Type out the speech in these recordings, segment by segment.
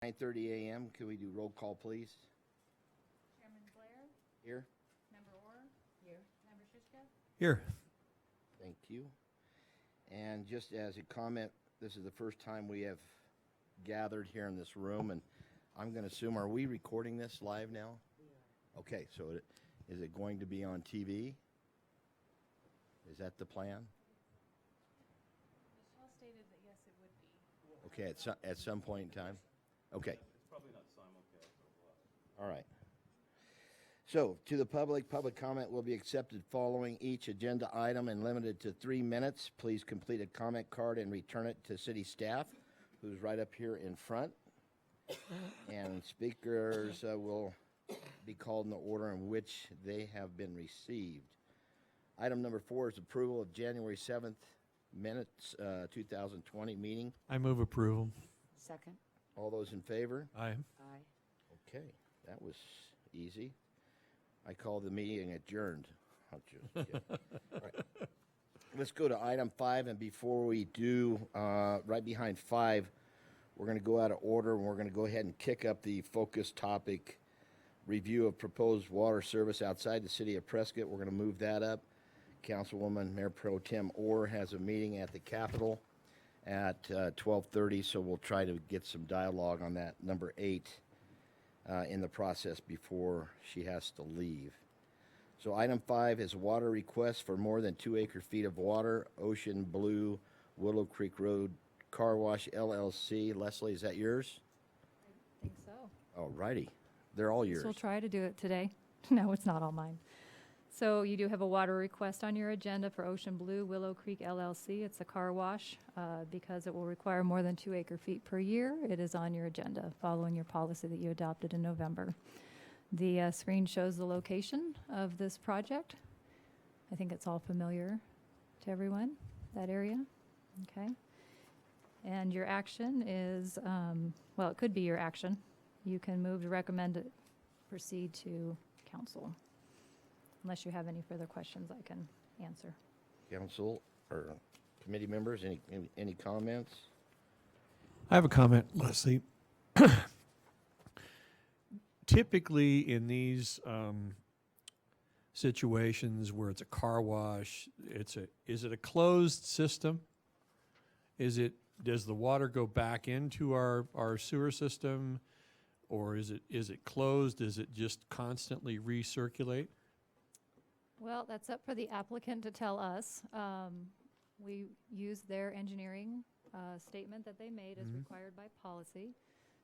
9:30 a.m. Can we do roll call, please? Chairman Blair, Here. Member Orr, Here. Member Shishka, Here. Thank you. And just as a comment, this is the first time we have gathered here in this room, and I'm going to assume, are we recording this live now? Okay, so is it going to be on TV? Is that the plan? Michelle stated that yes, it would be. Okay, at some point in time? Okay. It's probably not simulcast. All right. So, to the public comment will be accepted following each agenda item and limited to 3 minutes. Please complete a comment card and return it to city staff, who's right up here in front. And speakers will be called in the order in which they have been received. Item number 4 is approval of January 7th minutes, 2020 meeting. I move approval. Second. All those in favor? Aye. Aye. Okay, that was easy. I call the meeting adjourned. I'll just kidding. All right. Let's go to item 5, and before we do, right behind 5, we're going to go out of order, and we're going to go ahead and kick up the focus topic, review of proposed water service outside the city of Prescott. We're going to move that up. Councilwoman Mayor Pro Tem Orr has a meeting at the Capitol at 12:30, so we'll try to get some dialogue on that, number 8, in the process before she has to leave. So item 5 is water request for more than 2 acre-feet of water, Ocean Blue, Willow Creek Road, Car Wash LLC. Leslie, is that yours? I think so. All righty. They're all yours. So we'll try to do it today. No, it's not all mine. So you do have a water request on your agenda for Ocean Blue, Willow Creek LLC. It's a car wash. Because it will require more than 2 acre-feet per year, it is on your agenda, following your policy that you adopted in November. The screen shows the location of this project. I think it's all familiar to everyone, that area. Okay. And your action is, well, it could be your action. You can move to recommend it proceed to council. Unless you have any further questions I can answer. Council or committee members, any comments? I have a comment, Leslie. Typically, in these situations where it's a car wash, is it a closed system? Does the water go back into our sewer system, or is it closed? Does it just constantly recirculate? Well, that's up for the applicant to tell us. We use their engineering statement that they made as required by policy.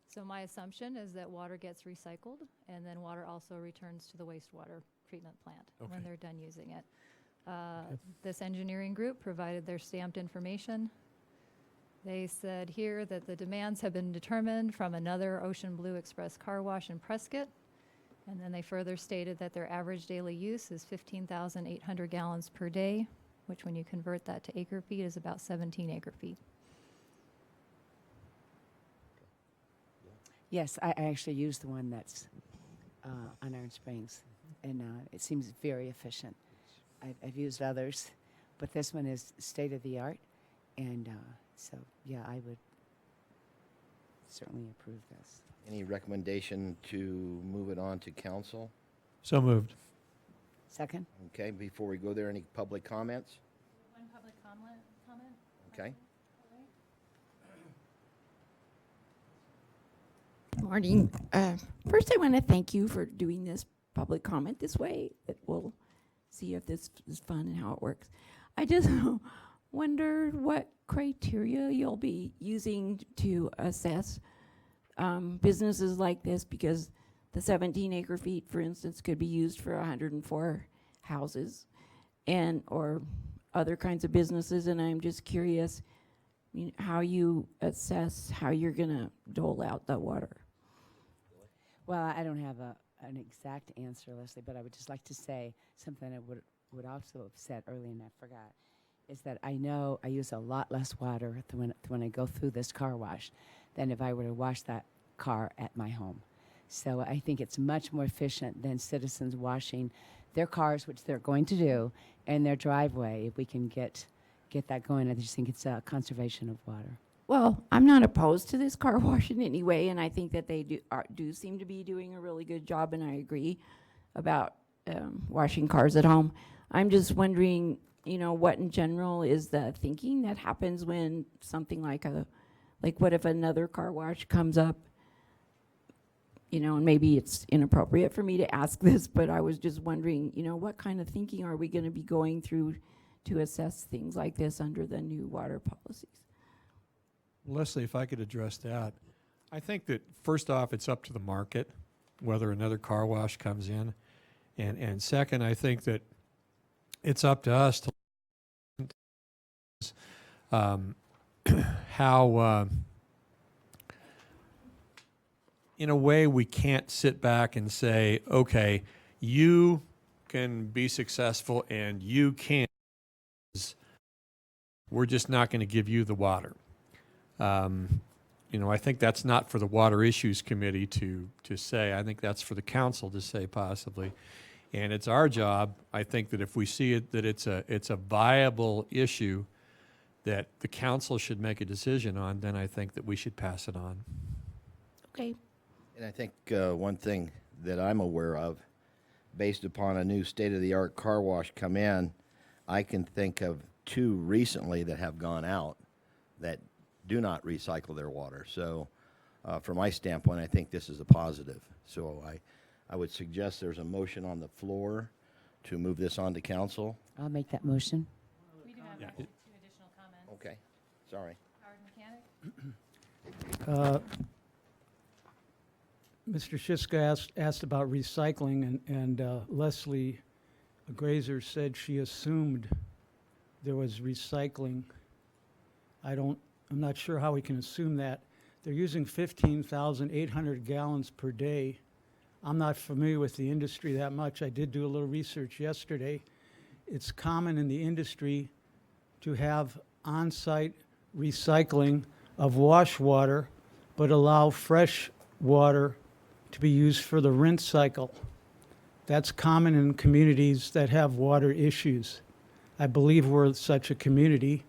So my assumption is that water gets recycled, and then water also returns to the wastewater treatment plant when they're done using it. This engineering group provided their stamped information. They said here that the demands have been determined from another Ocean Blue Express car wash in Prescott. And then they further stated that their average daily use is 15,800 gallons per day, which when you convert that to acre feet is about 17 acre feet. Yes, I actually use the one that's on Iron Springs, and it seems very efficient. I've used others, but this one is state-of-the-art, and so, yeah, I would certainly approve this. Any recommendation to move it on to council? So moved. Second? Okay, before we go there, any public comments? One public comment? Okay. Morning. First, I want to thank you for doing this public comment this way. We'll see if this is fun and how it works. I just wondered what criteria you'll be using to assess businesses like this, because the 17 acre feet, for instance, could be used for 104 houses and or other kinds of businesses, and I'm just curious how you assess how you're going to dole out the water. Well, I don't have an exact answer, Leslie, but I would just like to say something I would also have said earlier and I forgot, is that I know I use a lot less water when I go through this car wash than if I were to wash that car at my home. So I think it's much more efficient than citizens washing their cars, which they're going to do, and their driveway. If we can get that going, I just think it's a conservation of water. Well, I'm not opposed to this car wash in any way, and I think that they do seem to be doing a really good job, and I agree about washing cars at home. I'm just wondering, what in general is the thinking that happens when something like what if another car wash comes up? And maybe it's inappropriate for me to ask this, but I was just wondering, what kind of thinking are we going to be going through to assess things like this under the new water policies? Leslie, if I could address that. I think that first off, it's up to the market whether another car wash comes in. And second, I think that it's up to us to how, in a way, we can't sit back and say, okay, you can be successful and you can't. We're just not going to give you the water. I think that's not for the Water Issues Committee to say. I think that's for the council to say possibly. And it's our job, I think, that if we see it, that it's a viable issue that the council should make a decision on, then I think that we should pass it on. Okay. And I think one thing that I'm aware of, based upon a new state-of-the-art car wash come in, I can think of 2 recently that have gone out that do not recycle their water. So from my standpoint, I think this is a positive. So I would suggest there's a motion on the floor to move this on to council. I'll make that motion. We do have Yeah. 2 additional comments. Okay, sorry. Howard Mechanic? Mr. Shiska asked about recycling, and Leslie Grazer said she assumed there was recycling. I'm not sure how we can assume that. They're using 15,800 gallons per day. I'm not familiar with the industry that much. I did do a little research yesterday. It's common in the industry to have on-site recycling of wash water, but allow fresh water to be used for the rinse cycle. That's common in communities that have water issues. I believe we're such a community,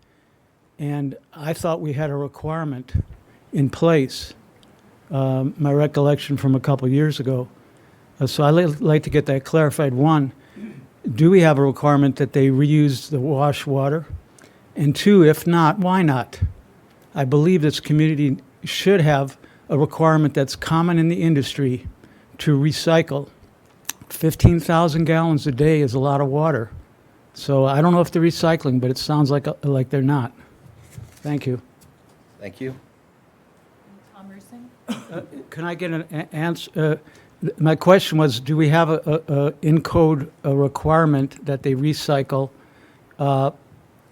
and I thought we had a requirement in place, my recollection from a couple years ago. So I'd like to get that clarified. 1, do we have a requirement that they reuse the wash water? And 2, if not, why not? I believe this community should have a requirement that's common in the industry to recycle. 15,000 gallons a day is a lot of water. So I don't know if they're recycling, but it sounds like they're not. Thank you. Thank you. Tom Rusin? Can I get an answer? My question was, do we have in code a requirement that they recycle the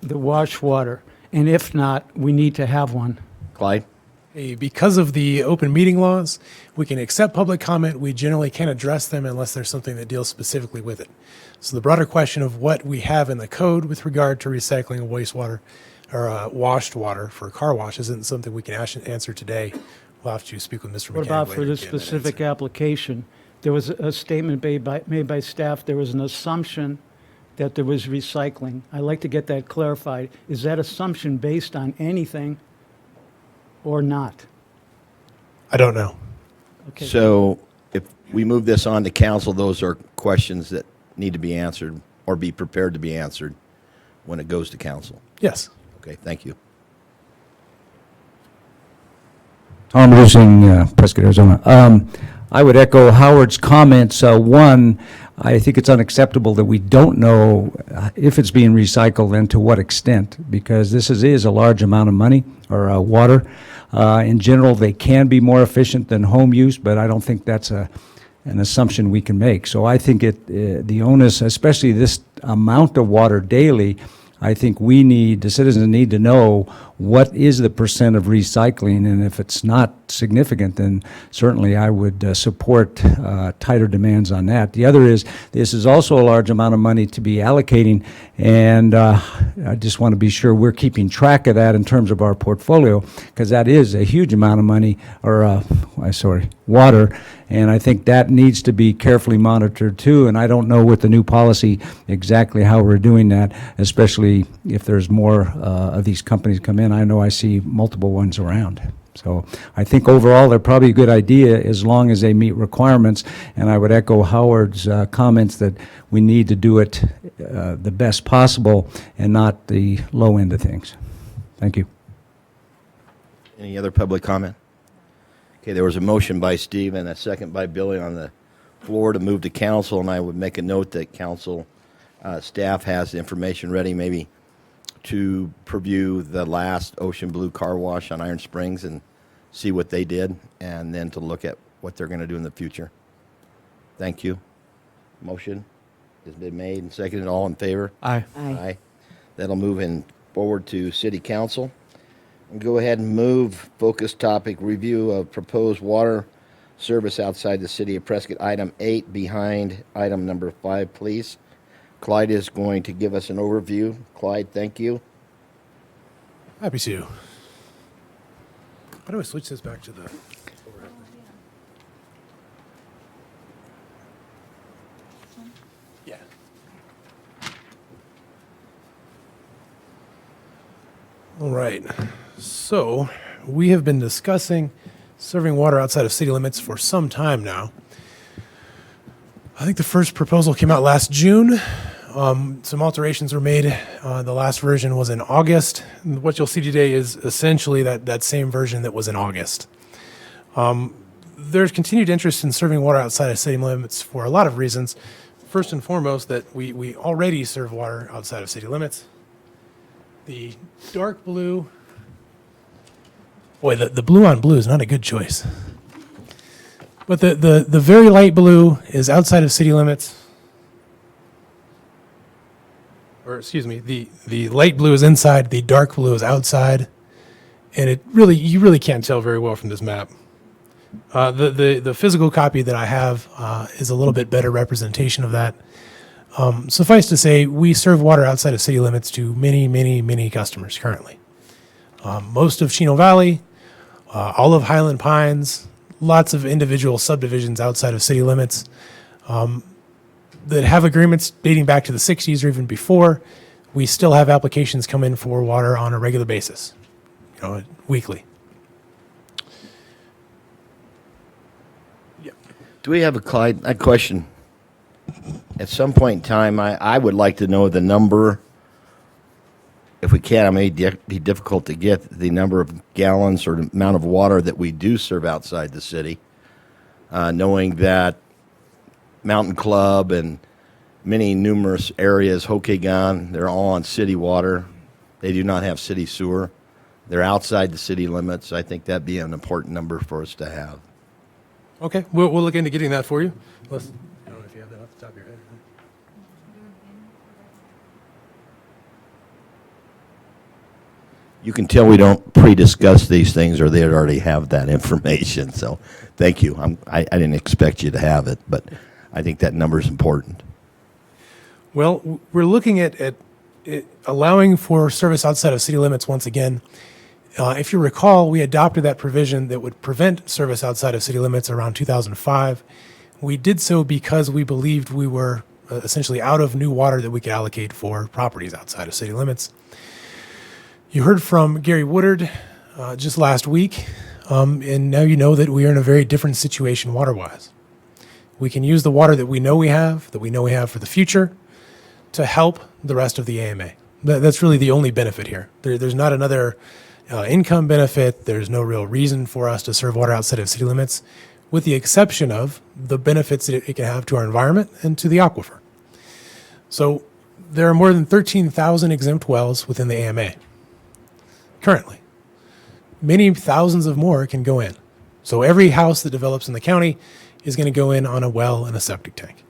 wash water? And if not, we need to have one. Clyde? Because of the open meeting laws, we can accept public comment. We generally can't address them unless there's something that deals specifically with it. So the broader question of what we have in the code with regard to recycling of wastewater or washed water for car wash isn't something we can answer today. We'll have to speak with Mr. What McCann about later for to this get that specific answer. application? There was a statement made by staff, there was an assumption that there was recycling. I'd like to get that clarified. Is that assumption based on anything or not? I don't know. Okay. So if we move this on to council, those are questions that need to be answered or be prepared to be answered when it goes to council. Yes. Okay, thank you. Tom Rusing, Prescott, Arizona. I would echo Howard's comments. 1, I think it's unacceptable that we don't know if it's being recycled and to what extent, because this is a large amount of money or water. In general, they can be more efficient than home use, but I don't think that's an assumption we can make. So I think the onus, especially this amount of water daily, I think the citizens need to know what is the percent of recycling, and if it's not significant, then certainly I would support tighter demands on that. The other is, this is also a large amount of money to be allocating, and I just want to be sure we're keeping track of that in terms of our portfolio, because that is a huge amount of money, or water, and I think that needs to be carefully monitored too, and I don't know with the new policy exactly how we're doing that, especially if there's more of these companies come in. I know I see multiple ones around. So I think overall they're probably a good idea as long as they meet requirements, and I would echo Howard's comments that we need to do it the best possible and not the low end of things. Thank you. Any other public comment? Okay, there was a motion by Steve and a second by Billy on the floor to move to council, and I would make a note that council staff has the information ready maybe to preview the last Ocean Blue car wash on Iron Springs and see what they did, and then to look at what they're going to do in the future. Thank you. Motion has been made and seconded. All in favor? Aye. Aye. That'll move in forward to city council. And go ahead and move focus topic review of proposed water service outside the city of Prescott. Item 8 behind item number 5, please. Clyde is going to give us an overview. Clyde, thank you. Happy to. How do I switch this back to the? Yeah. All right. So we have been discussing serving water outside of city limits for some time now. I think the first proposal came out last June. Some alterations were made. The last version was in August. And what you'll see today is essentially that same version that was in August. There's continued interest in serving water outside of city limits for a lot of reasons. First and foremost, that we already serve water outside of city limits. The dark blue, boy, the blue on blue is not a good choice. But the very light blue is outside of city limits. Or excuse me, the light blue is inside, the dark blue is outside, and you really can't tell very well from this map. The physical copy that I have is a little bit better representation of that. Suffice to say, we serve water outside of city limits to many customers currently. Most of Chino Valley, all of Highland Pines, lots of individual subdivisions outside of city limits. That have agreements dating back to the 60s or even before. We still have applications come in for water on a regular basis, weekly. Yeah. Do we have a question? At some point in time, I would like to know the number, if we can. It may be difficult to get the number of gallons or the amount of water that we do serve outside the city, knowing that Mountain Club and many numerous areas, Hokegan, they're all on city water. They do not have city sewer. They're outside the city limits. I think that'd be an important number for us to have. Okay, we'll look into getting that for you. I don't know if you have that off the top of your head. You can tell we don't pre-discuss these things, or they'd already have that information. So thank you. I didn't expect you to have it, but I think that number is important. Well, we're looking at allowing for service outside of city limits once again. If you recall, we adopted that provision that would prevent service outside of city limits around 2005. We did so because we believed we were essentially out of new water that we could allocate for properties outside of city limits. You heard from Gary Woodard just last week, and now you know that we are in a very different situation water-wise. We can use the water that we know we have for the future, to help the rest of the AMA. That's really the only benefit here. There's not another income benefit. There's no real reason for us to serve water outside of city limits, with the exception of the benefits that it can have to our environment and to the aquifer. So there are more than 13,000 exempt wells within the AMA currently. Many thousands of more can go in. So every house that develops in the county is going to go in on a well and a septic tank.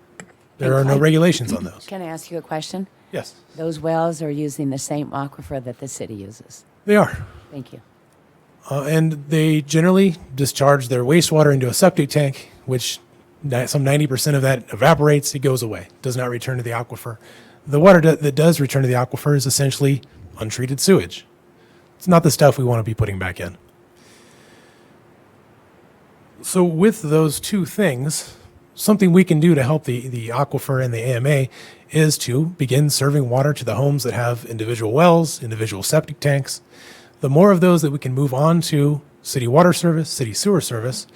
There are no regulations on those. Can I ask you a question? Yes, Those wells are using the same aquifer that the city uses. they are. Thank you. And they generally discharge their wastewater into a septic tank, which some 90% of that evaporates. It goes away, does not return to the aquifer. The water that does return to the aquifer is essentially untreated sewage. It's not the stuff we want to be putting back in. So with those two things, something we can do to help the aquifer and the AMA is to begin serving water to the homes that have individual wells, individual septic tanks. The more of those that we can move on to city water service, city sewer service,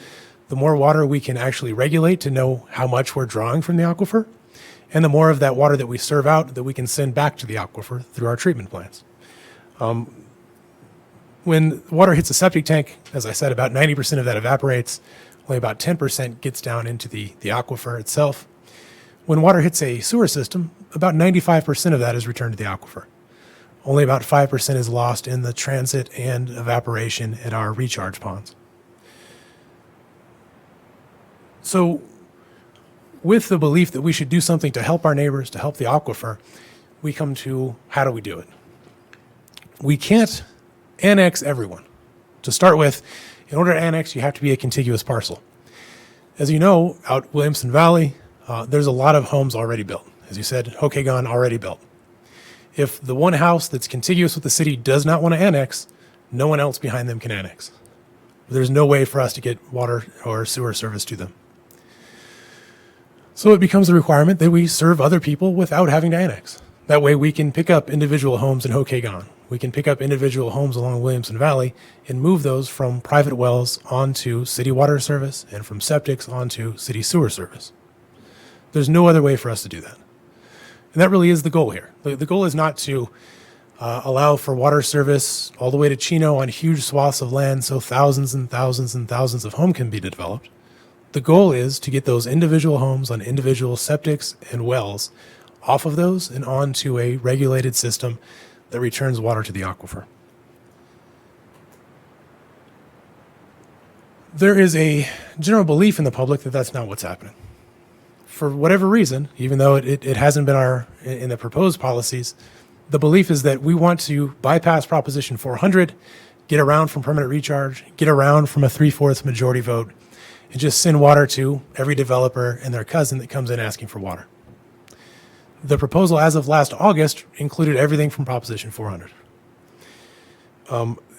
the more water we can actually regulate to know how much we're drawing from the aquifer, and the more of that water that we serve out that we can send back to the aquifer through our treatment plants. When water hits a septic tank, as I said, about 90% of that evaporates. Only about 10% gets down into the aquifer itself. When water hits a sewer system, about 95% of that is returned to the aquifer. Only about 5% is lost in the transit and evaporation at our recharge ponds. So, with the belief that we should do something to help our neighbors, to help the aquifer, we come to how do we do it? We can't annex everyone. To start with, in order to annex, you have to be a contiguous parcel. As you know, out Williamson Valley, there's a lot of homes already built. As you said, Hokegon already built. If the one house that's contiguous with the city does not want to annex, no one else behind them can annex. There's no way for us to get water or sewer service to them. So it becomes a requirement that we serve other people without having to annex. That way we can pick up individual homes in Hokegon. We can pick up individual homes along Williamson Valley and move those from private wells onto city water service and from septics onto city sewer service. There's no other way for us to do that. And that really is the goal here. The goal is not to allow for water service all the way to Chino on huge swaths of land so thousands and thousands and thousands of homes can be developed. The goal is to get those individual homes on individual septics and wells off of those and onto a regulated system that returns water to the aquifer. There is a general belief in the public that that's not what's happening. For whatever reason, even though it hasn't been in the proposed policies, the belief is that we want to bypass Proposition 400, get around from permanent recharge, get around from a 3/4 majority vote, and just send water to every developer and their cousin that comes in asking for water. The proposal as of last August included everything from Proposition 400.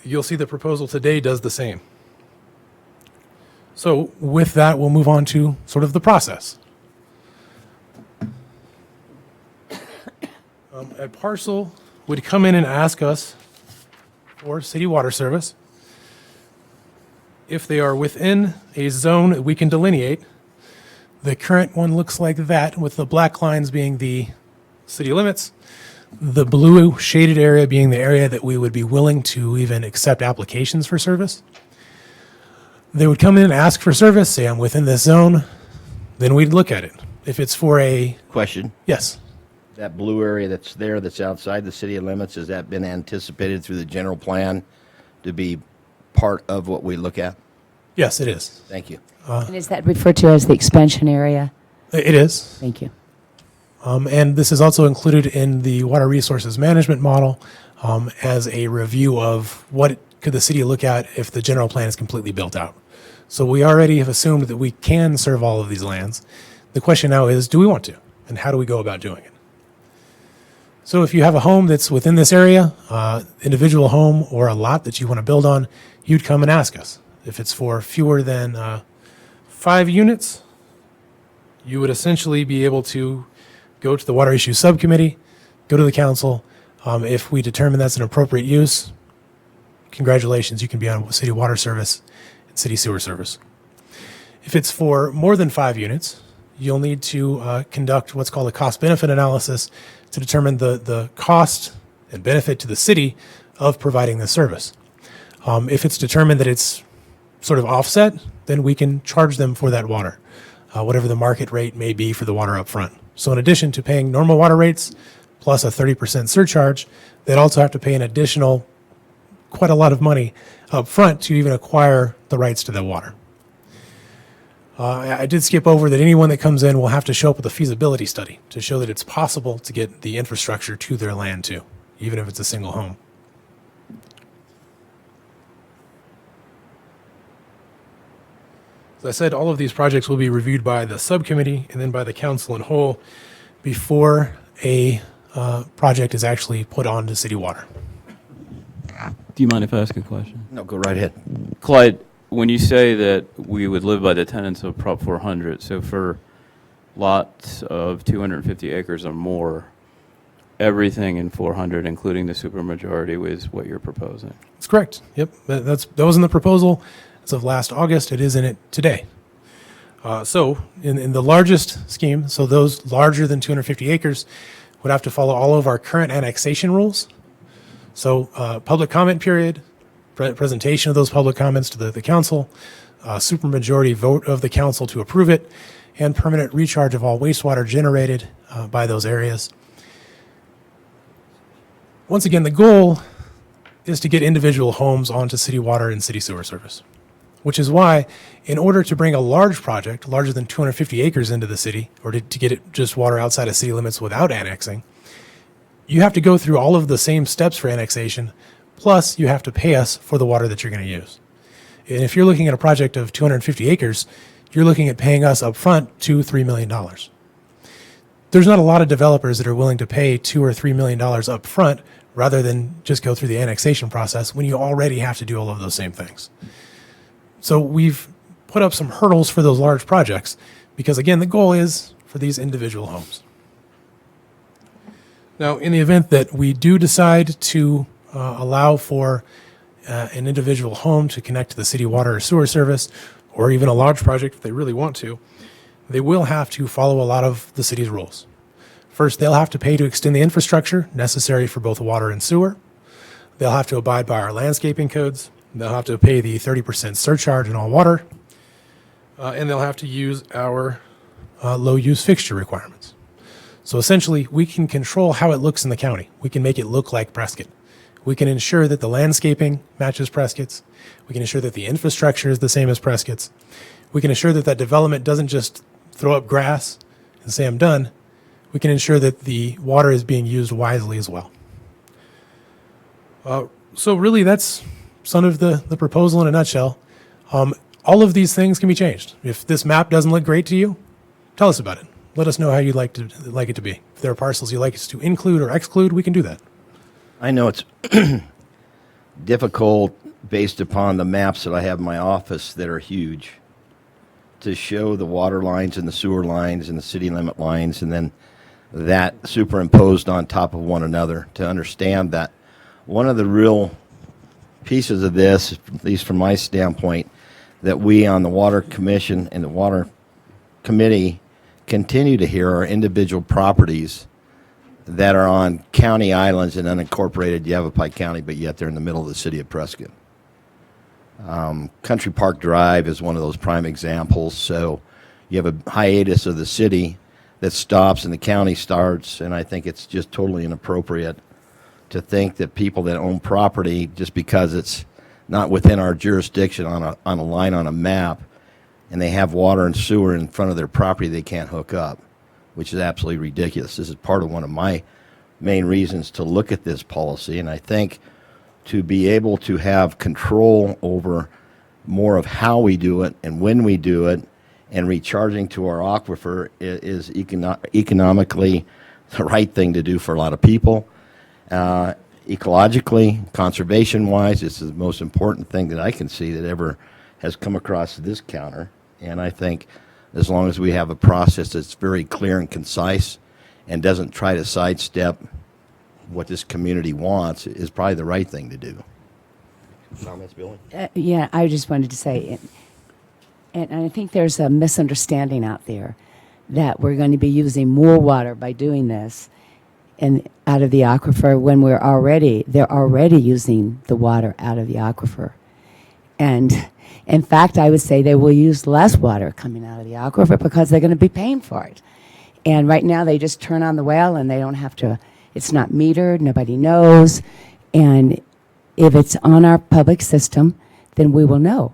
You'll see the proposal today does the same. So with that, we'll move on to sort of the process. A parcel would come in and ask us for city water service. If they are within a zone that we can delineate, the current one looks like that, with the black lines being the city limits, the blue shaded area being the area that we would be willing to even accept applications for service. They would come in and ask for service, say I'm within this zone, then we'd look at it. If it's for a, Question, yes, that blue area that's there, that's outside the city limits, has that been anticipated through the general plan to be part of what we look at? yes, it is. Thank you. And is that referred to as the expansion area? It is. Thank you. And this is also included in the water resources management model as a review of what could the city look at if the general plan is completely built out. So we already have assumed that we can serve all of these lands. The question now is, do we want to? And how do we go about doing it? So if you have a home that's within this area, individual home or a lot that you want to build on, you'd come and ask us. If it's for fewer than 5 units, you would essentially be able to go to the Water Issues Subcommittee, go to the council. If we determine that's an appropriate use, congratulations, you can be on city water service and city sewer service. If it's for more than 5 units, you'll need to conduct what's called a cost-benefit analysis to determine the cost and benefit to the city of providing this service. If it's determined that it's sort of offset, then we can charge them for that water, whatever the market rate may be for the water up front. So in addition to paying normal water rates plus a 30% surcharge, they'd also have to pay an additional quite a lot of money up front to even acquire the rights to the water. I did skip over that anyone that comes in will have to show up with a feasibility study to show that it's possible to get the infrastructure to their land too, even if it's a single home. As I said, all of these projects will be reviewed by the subcommittee and then by the council in whole before a project is actually put on to city water. Do you mind if I ask a question? No, go right ahead. Clyde, when you say that we would live by the tenets of Prop 400, so for lots of 250 acres or more, everything in 400, including the supermajority, is what you're proposing? That's correct. Yep, that was in the proposal as of last August. It is in it today. So in the largest scheme, so those larger than 250 acres would have to follow all of our current annexation rules. So public comment period, presentation of those public comments to the council, supermajority vote of the council to approve it, and permanent recharge of all wastewater generated by those areas. Once again, the goal is to get individual homes onto city water and city sewer service, which is why, in order to bring a large project, larger than 250 acres into the city, or to get it just water outside of city limits without annexing, you have to go through all of the same steps for annexation, plus you have to pay us for the water that you're going to use. And if you're looking at a project of 250 acres, you're looking at paying us up front $2-3 million. There's not a lot of developers that are willing to pay $2 or $3 million up front rather than just go through the annexation process when you already have to do all of those same things. So we've put up some hurdles for those large projects because, again, the goal is for these individual homes. Now, in the event that we do decide to allow for an individual home to connect to the city water or sewer service, or even a large project if they really want to, they will have to follow a lot of the city's rules. First, they'll have to pay to extend the infrastructure necessary for both water and sewer. They'll have to abide by our landscaping codes. They'll have to pay the 30% surcharge in all water. And they'll have to use our low-use fixture requirements. So essentially, we can control how it looks in the county. We can make it look like Prescott. We can ensure that the landscaping matches Prescott's. We can ensure that the infrastructure is the same as Prescott's. We can ensure that that development doesn't just throw up grass and say, I'm done. We can ensure that the water is being used wisely as well. So really, that's some of the proposal in a nutshell. All of these things can be changed. If this map doesn't look great to you, tell us about it. Let us know how you'd like it to be. If there are parcels you'd like us to include or exclude, we can do that. I know it's difficult based upon the maps that I have in my office that are huge to show the water lines and the sewer lines and the city limit lines and then that superimposed on top of one another to understand that one of the real pieces of this, at least from my standpoint, that we on the Water Commission and the Water Committee continue to hear are individual properties that are on county islands and unincorporated Yavapai County, but yet they're in the middle of the city of Prescott. Country Park Drive is one of those prime examples. So you have a hiatus of the city that stops and the county starts, and I think it's just totally inappropriate to think that people that own property, just because it's not within our jurisdiction on a line on a map, and they have water and sewer in front of their property, they can't hook up, which is absolutely ridiculous. This is part of one of my main reasons to look at this policy, and I think to be able to have control over more of how we do it and when we do it, and recharging to our aquifer is economically the right thing to do for a lot of people. Ecologically, conservation-wise, it's the most important thing that I can see that ever has come across this counter. And I think as long as we have a process that's very clear and concise and doesn't try to sidestep what this community wants, is probably the right thing to do. Comments, Billy? Yeah, I just wanted to say, and I think there's a misunderstanding out there that we're going to be using more water by doing this and out of the aquifer when they're already using the water out of the aquifer. And in fact, I would say they will use less water coming out of the aquifer because they're going to be paying for it. And right now they just turn on the well and they don't have to, it's not metered, nobody knows. And if it's on our public system, then we will know.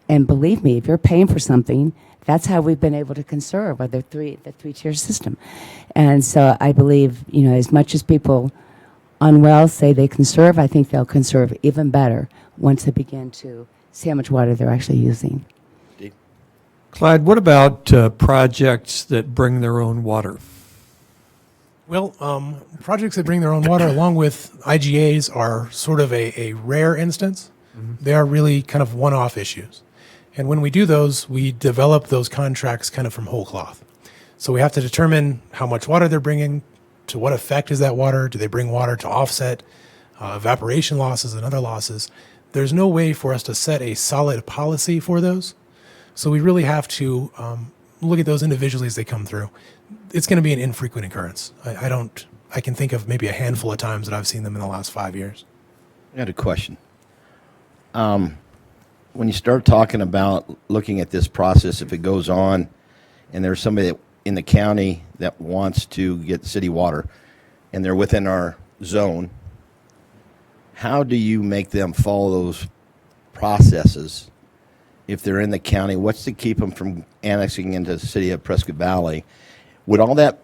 And believe me, if you're paying for something, that's how we've been able to conserve the three-tier system. And so I believe, as much as people on wells say they conserve, I think they'll conserve even better once they begin to see how much water they're actually using. Clyde, what about projects that bring their own water? Well, projects that bring their own water along with IGAs are sort of a rare instance. They are really kind of one-off issues. And when we do those, we develop those contracts kind of from whole cloth. So we have to determine how much water they're bringing, to what effect is that water, do they bring water to offset evaporation losses and other losses. There's no way for us to set a solid policy for those. So we really have to look at those individually as they come through. It's going to be an infrequent occurrence. I can think of maybe a handful of times that I've seen them in the last 5 years. I got a question. When you start talking about looking at this process, if it goes on and there's somebody in the county that wants to get city water and they're within our zone, how do you make them follow those processes if they're in the county? What's to keep them from annexing into the city of Prescott Valley? Would all that,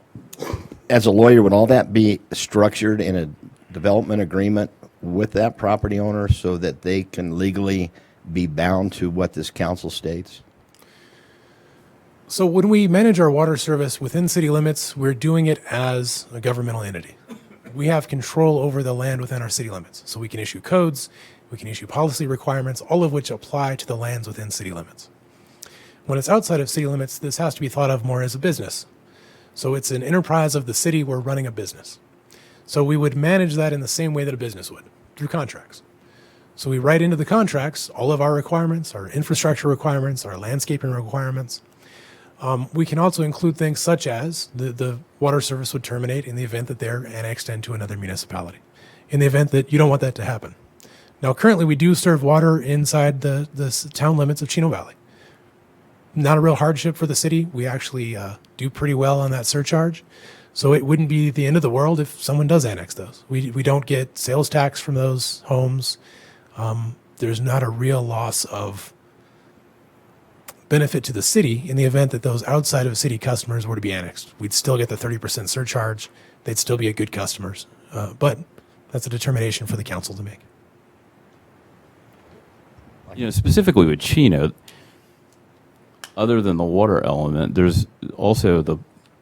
as a lawyer, would all that be structured in a development agreement with that property owner so that they can legally be bound to what this council states? So when we manage our water service within city limits, we're doing it as a governmental entity. We have control over the land within our city limits. So we can issue codes, we can issue policy requirements, all of which apply to the lands within city limits. When it's outside of city limits, this has to be thought of more as a business. So it's an enterprise of the city. We're running a business. So we would manage that in the same way that a business would, through contracts. So we write into the contracts all of our requirements, our infrastructure requirements, our landscaping requirements. We can also include things such as the water service would terminate in the event that they're annexed into another municipality, in the event that you don't want that to happen. Now, currently, we do serve water inside the town limits of Chino Valley. Not a real hardship for the city. We actually do pretty well on that surcharge. So it wouldn't be the end of the world if someone does annex those. We don't get sales tax from those homes. There's not a real loss of benefit to the city in the event that those outside of city customers were to be annexed. We'd still get the 30% surcharge. They'd still be good customers. But that's a determination for the council to make. You know, specifically with Chino, other than the water element, there's also the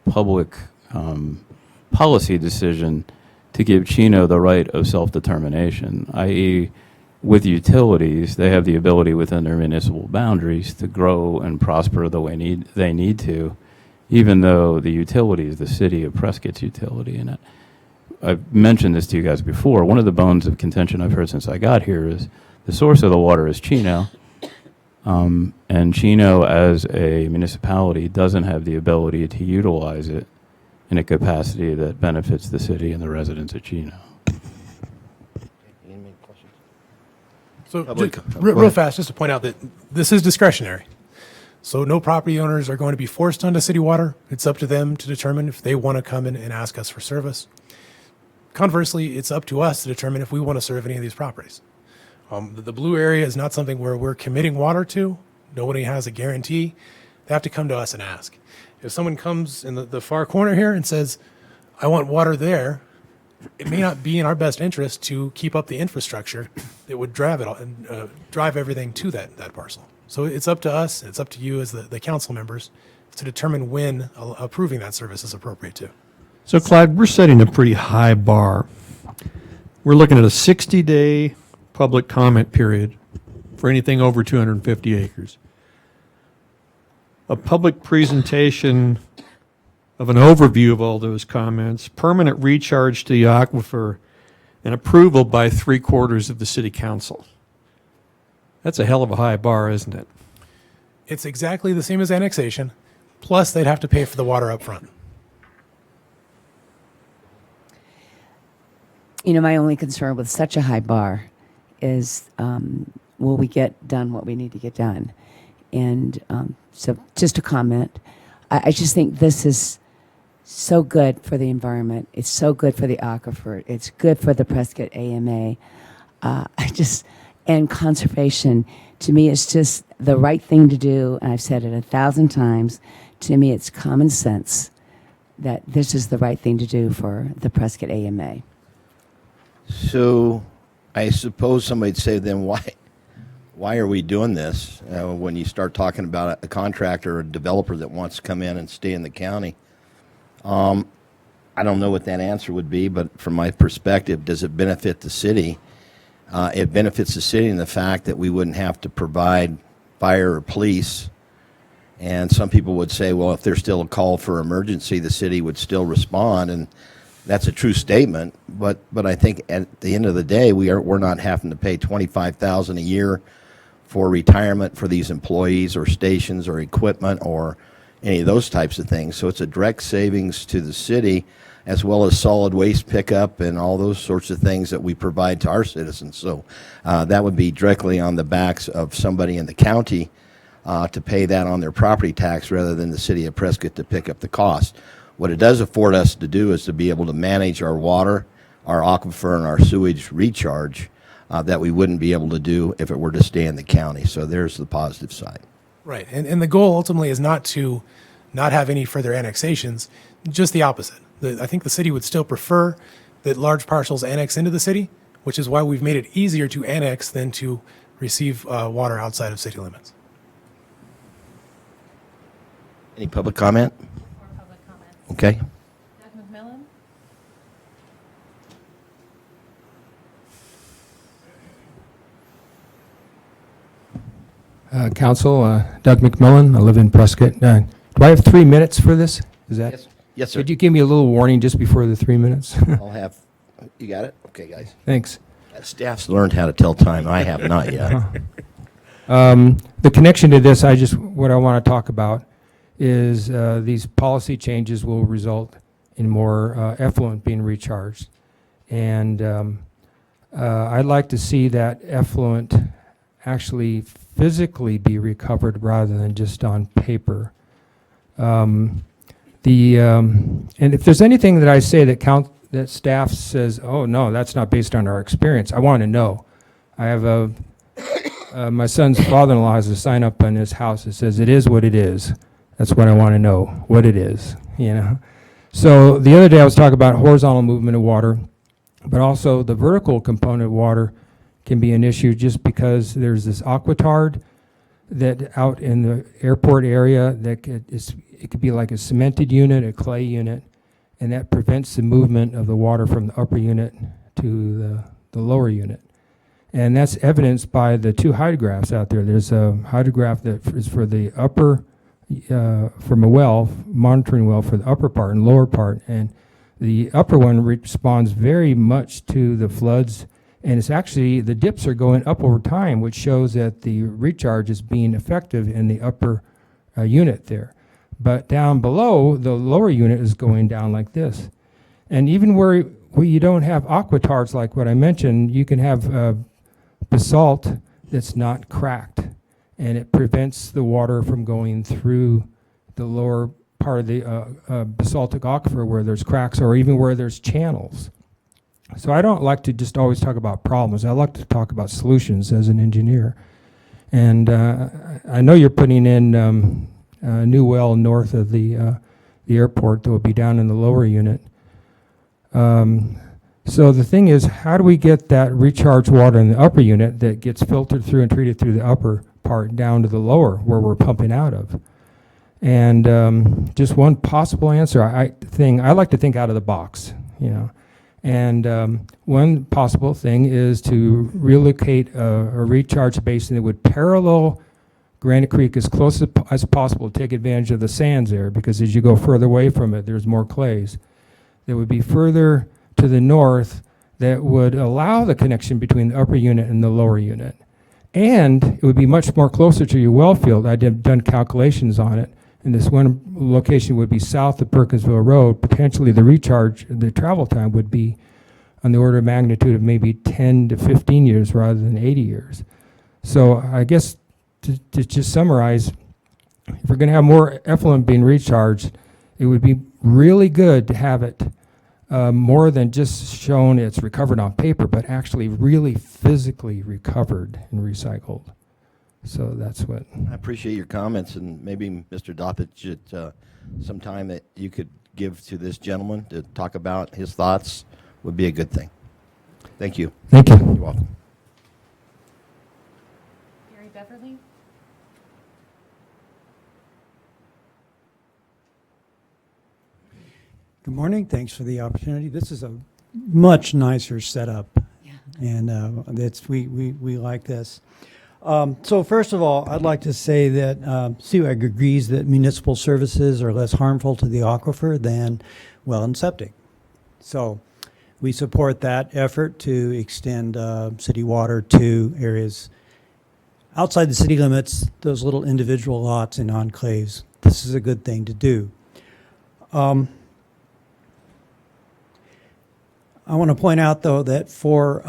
public policy decision to give Chino the right of self-determination, i.e., with utilities, they have the ability within their municipal boundaries to grow and prosper the way they need to, even though the utility is the city of Prescott's utility. And I've mentioned this to you guys before. One of the bones of contention I've heard since I got here is the source of the water is Chino, and Chino as a municipality doesn't have the ability to utilize it in a capacity that benefits the city and the residents of Chino. Any questions? So Public- real fast, just to point out that this is discretionary. So no property owners are going to be forced onto city water. It's up to them to determine if they want to come in and ask us for service. Conversely, it's up to us to determine if we want to serve any of these properties. The blue area is not something where we're committing water to. Nobody has a guarantee. They have to come to us and ask. If someone comes in the far corner here and says, I want water there, it may not be in our best interest to keep up the infrastructure that would drive it all and drive everything to that parcel. So it's up to us, it's up to you as the council members to determine when approving that service is appropriate too. So, Clyde, we're setting a pretty high bar. We're looking at a 60-day public comment period for anything over 250 acres. A public presentation of an overview of all those comments, permanent recharge to the aquifer, and approval by 3/4 of the city council. That's a hell of a high bar, isn't it? It's exactly the same as annexation, plus they'd have to pay for the water up front. You know, my only concern with such a high bar is will we get done what we need to get done? And so just a comment, I just think this is so good for the environment. It's so good for the aquifer. It's good for the Prescott AMA. And conservation, to me, is just the right thing to do. And I've said it 1,000 times. To me, it's common sense that this is the right thing to do for the Prescott AMA. So I suppose somebody'd say, then why are we doing this when you start talking about a contractor or a developer that wants to come in and stay in the county? I don't know what that answer would be, but from my perspective, does it benefit the city? It benefits the city in the fact that we wouldn't have to provide fire or police. And some people would say, well, if there's still a call for emergency, the city would still respond. And that's a true statement. But I think at the end of the day, we're not having to pay $25,000 a year for retirement for these employees or stations or equipment or any of those types of things. So it's a direct savings to the city, as well as solid waste pickup and all those sorts of things that we provide to our citizens. So that would be directly on the backs of somebody in the county to pay that on their property tax rather than the city of Prescott to pick up the cost. What it does afford us to do is to be able to manage our water, our aquifer, and our sewage recharge that we wouldn't be able to do if it were to stay in the county. So there's the positive side. Right. And the goal ultimately is not to not have any further annexations, just the opposite. I think the city would still prefer that large parcels annex into the city, which is why we've made it easier to annex than to receive water outside of city limits. Any public comment? More public comments. Okay. Doug McMillan? Council, Doug McMillan. I live in Prescott. Do I have 3 minutes for this? Is that? Yes, yes, sir. Could you give me a little warning just before the 3 minutes? I'll have, you got it? Okay, guys. Thanks. Staff's learned how to tell time. I have not yet. The connection to this, what I want to talk about is these policy changes will result in more effluent being recharged. And I'd like to see that effluent actually physically be recovered rather than just on paper. And if there's anything that I say that staff says, oh no, that's not based on our experience, I want to know. I have my son's father-in-law has a sign up on his house that says, it is what it is. That's what I want to know, what it is, you know. So the other day I was talking about horizontal movement of water, but also the vertical component of water can be an issue just because there's this aquitard that out in the airport area that it could be like a cemented unit, a clay unit, and that prevents the movement of the water from the upper unit to the lower unit. And that's evidenced by the two hydrographs out there. There's a hydrograph that is for the upper, from a well, monitoring well for the upper part and lower part. And the upper one responds very much to the floods. And it's actually, the dips are going up over time, which shows that the recharge is being effective in the upper unit there. But down below, the lower unit is going down like this. And even where you don't have aquitards like what I mentioned, you can have basalt that's not cracked. And it prevents the water from going through the lower part of the basaltic aquifer where there's cracks or even where there's channels. So I don't like to just always talk about problems. I like to talk about solutions as an engineer. And I know you're putting in a new well north of the airport that will be down in the lower unit. So the thing is, how do we get that recharged water in the upper unit that gets filtered through and treated through the upper part down to the lower where we're pumping out of? And just one possible answer, I like to think out of the box, you know. And one possible thing is to relocate a recharge basin that would parallel Granite Creek as close as possible to take advantage of the sands there, because as you go further away from it, there's more clays. That would be further to the north that would allow the connection between the upper unit and the lower unit. And it would be much more closer to your well field. Done calculations on it. And this one location would be south of Perkinsville Road. Potentially the travel time would be on the order of magnitude of maybe 10 to 15 years rather than 80 years. So I guess to just summarize, if we're going to have more effluent being recharged, it would be really good to have it more than just shown it's recovered on paper, but actually really physically recovered and recycled. So that's what. I appreciate your comments, and maybe Mr. Doppett should, some time that you could give to this gentleman to talk about his thoughts would be a good thing. Thank you. Thank you. You're welcome. Gary Beverly? Good morning. Thanks for the opportunity. This is a much nicer setup, Yeah. and we like this. So first of all, I'd like to say that CWAG agrees that municipal services are less harmful to the aquifer than well and septic. So we support that effort to extend city water to areas outside the city limits, those little individual lots and enclaves. This is a good thing to do. I want to point out, though, that for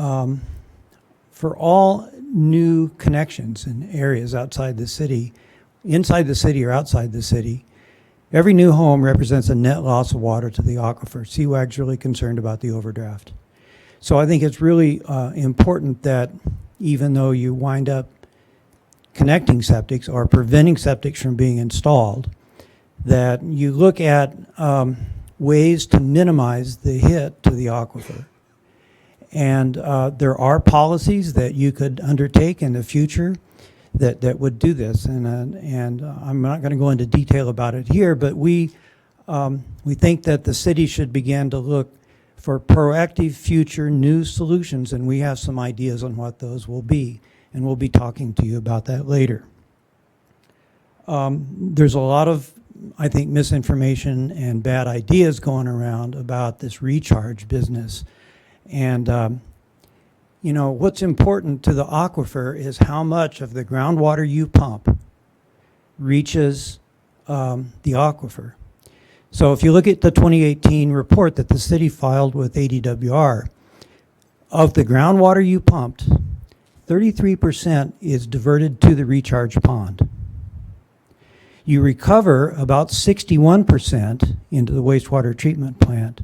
all new connections in areas outside the city, inside the city or outside the city, every new home represents a net loss of water to the aquifer. CWAG's really concerned about the overdraft. So I think it's really important that even though you wind up connecting septics or preventing septics from being installed, that you look at ways to minimize the hit to the aquifer. And there are policies that you could undertake in the future that would do this. And I'm not going to go into detail about it here, but we think that the city should begin to look for proactive future new solutions, and we have some ideas on what those will be. And we'll be talking to you about that later. There's a lot of, I think, misinformation and bad ideas going around about this recharge business. And, you know, what's important to the aquifer is how much of the groundwater you pump reaches the aquifer. So if you look at the 2018 report that the city filed with ADWR, of the groundwater you pumped, 33% is diverted to the recharge pond. You recover about 61% into the wastewater treatment plant,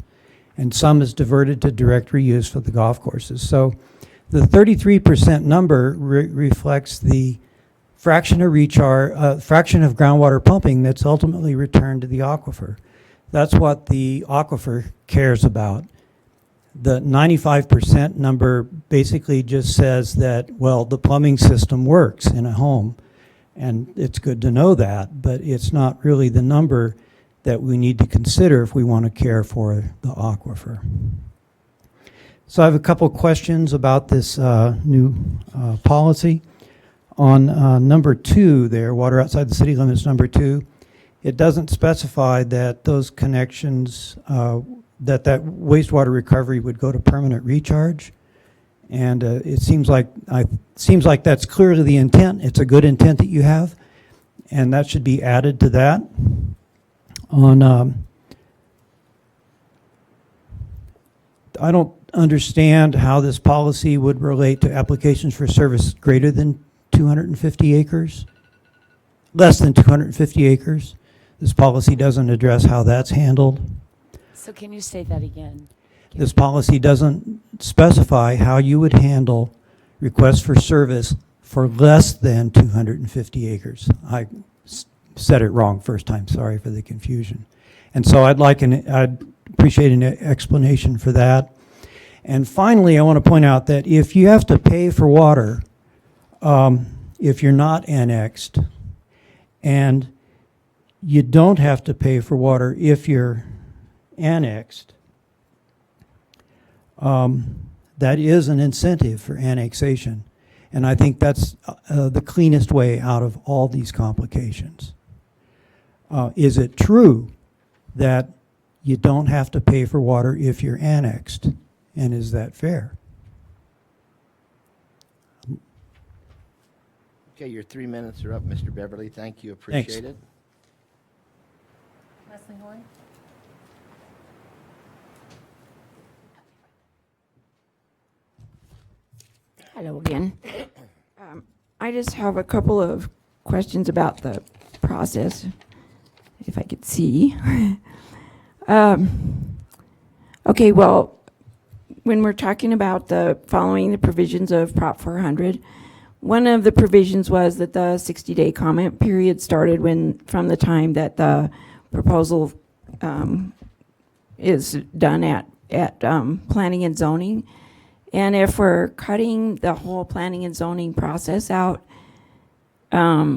and some is diverted to direct reuse for the golf courses. So the 33% number reflects the fraction of fraction of groundwater pumping that's ultimately returned to the aquifer. That's what the aquifer cares about. The 95% number basically just says that, well, the plumbing system works in a home, and it's good to know that, but it's not really the number that we need to consider if we want to care for the aquifer. So I have a couple questions about this new policy. On number 2 there, water outside the city limits, number 2, it doesn't specify that those connections, that wastewater recovery would go to permanent recharge. And it seems like that's clear to the intent. It's a good intent that you have, and that should be added to that. I don't understand how this policy would relate to applications for service greater than 250 acres, less than 250 acres. This policy doesn't address how that's handled. So can you say that again? This policy doesn't specify how you would handle requests for service for less than 250 acres. I said it wrong first time, sorry for the confusion. And so I'd appreciate an explanation for that. And finally, I want to point out that if you have to pay for water, if you're not annexed, and you don't have to pay for water if you're annexed, that is an incentive for annexation. And I think that's the cleanest way out of all these complications. Is it true that you don't have to pay for water if you're annexed? And is that fair? Okay, your 3 minutes are up, Mr. Beverly. Thank you, appreciate it. Leslie Hoy? Hello again. I just have a couple of questions about the process, if I could see. Okay, well, when we're talking about following the provisions of Prop 400, one of the provisions was that the 60-day comment period started from the time that the proposal is done at planning and zoning. And if we're cutting the whole planning and zoning process out, how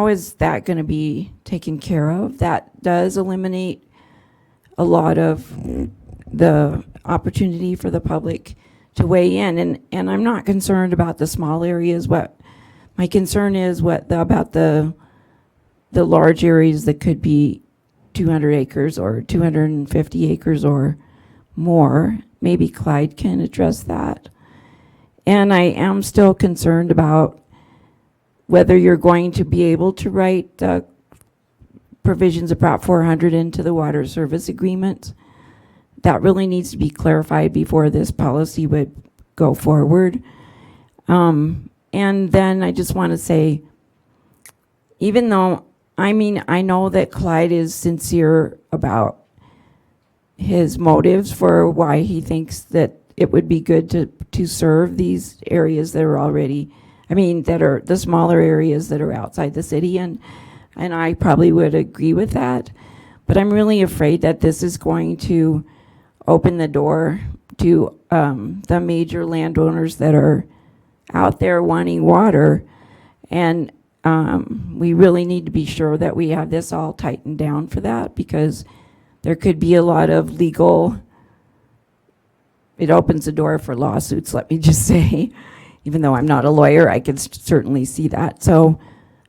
is that going to be taken care of? That does eliminate a lot of the opportunity for the public to weigh in. And I'm not concerned about the small areas. What my concern is about the large areas that could be 200 acres or 250 acres or more. Maybe Clyde can address that. And I am still concerned about whether you're going to be able to write provisions of Prop 400 into the water service agreement. That really needs to be clarified before this policy would go forward. And then I just want to say, even though, I know that Clyde is sincere about his motives for why he thinks that it would be good to serve these areas that are already, that are the smaller areas that are outside the city, and I probably would agree with that. But I'm really afraid that this is going to open the door to the major landowners that are out there wanting water, and we really need to be sure that we have this all tightened down for that, because there could be a lot of legal, it opens the door for lawsuits, let me just say. Even though I'm not a lawyer, I can certainly see that. So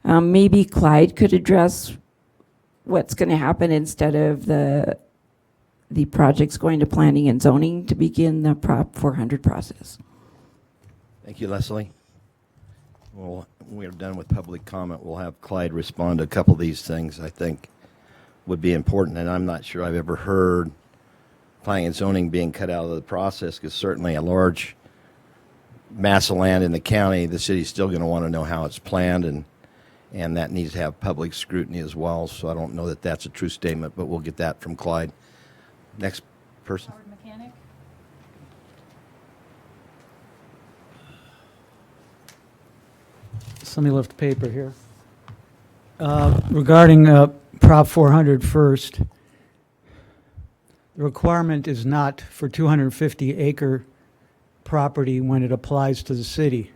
maybe Clyde could address what's going to happen instead of the projects going to planning and zoning to begin the Prop 400 process. Thank you, Leslie. Well, we're done with public comment. We'll have Clyde respond to a couple of these things I think would be important, and I'm not sure I've ever heard planning and zoning being cut out of the process, because certainly a large mass of land in the county, the city's still going to want to know how it's planned, and that needs to have public scrutiny as well. So I don't know that that's a true statement, but we'll get that from Clyde. Next person. Howard Mechanic? So let me lift paper here. Regarding Prop 400 first, the requirement is not for 250-acre property when it applies to the city.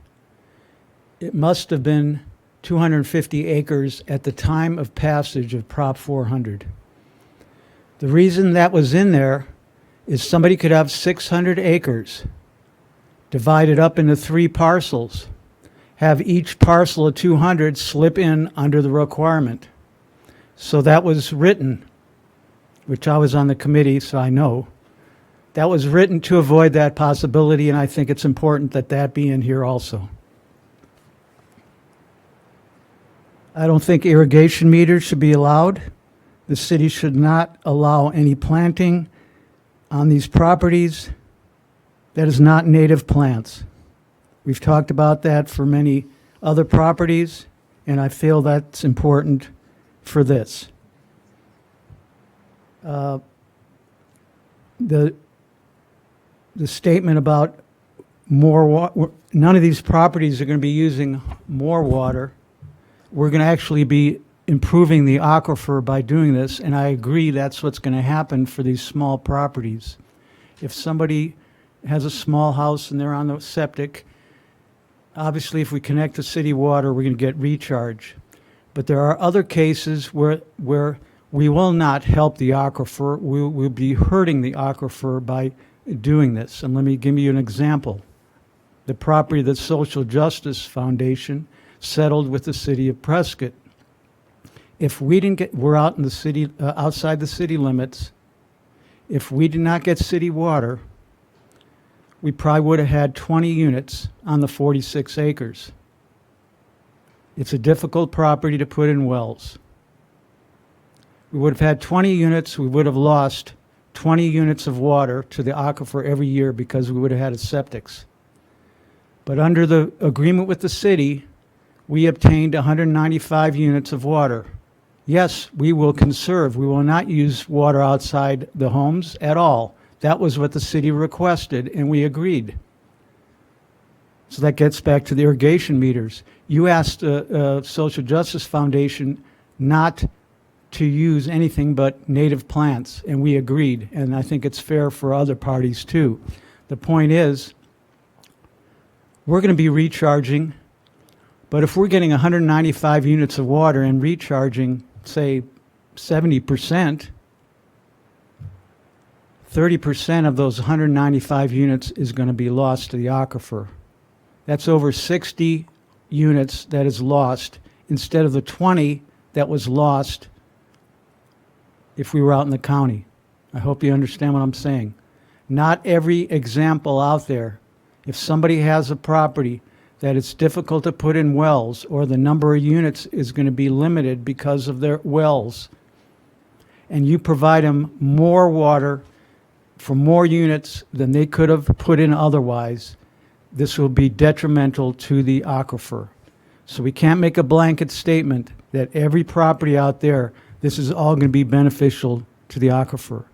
It must have been 250 acres at the time of passage of Prop 400. The reason that was in there is somebody could have 600 acres divided up into 3 parcels, have each parcel of 200 slip in under the requirement. So that was written, which I was on the committee, so I know. That was written to avoid that possibility, and I think it's important that that be in here also. I don't think irrigation meters should be allowed. The city should not allow any planting on these properties that is not native plants. We've talked about that for many other properties, and I feel that's important for this. The statement about more water, none of these properties are going to be using more water. We're going to actually be improving the aquifer by doing this, and I agree that's what's going to happen for these small properties. If somebody has a small house and they're on the septic, obviously if we connect to city water, we're going to get recharge. But there are other cases where we will not help the aquifer. We'll be hurting the aquifer by doing this. And let me give you an example. The property that Social Justice Foundation settled with the city of Prescott. If we didn't get, we're out in the city, outside the city limits. If we did not get city water, we probably would have had 20 units on the 46 acres. It's a difficult property to put in wells. We would have had 20 units, we would have lost 20 units of water to the aquifer every year because we would have had a septics. But under the agreement with the city, we obtained 195 units of water. Yes, we will conserve. We will not use water outside the homes at all. That was what the city requested, and we agreed. So that gets back to the irrigation meters. You asked Social Justice Foundation not to use anything but native plants, and we agreed, and I think it's fair for other parties too. The point is, we're going to be recharging, but if we're getting 195 units of water and recharging, say, 70%, 30% of those 195 units is going to be lost to the aquifer. That's over 60 units that is lost instead of the 20 that was lost if we were out in the county. I hope you understand what I'm saying. Not every example out there, if somebody has a property that it's difficult to put in wells or the number of units is going to be limited because of their wells, and you provide them more water for more units than they could have put in otherwise, this will be detrimental to the aquifer. So we can't make a blanket statement that every property out there, this is all going to be beneficial to the aquifer.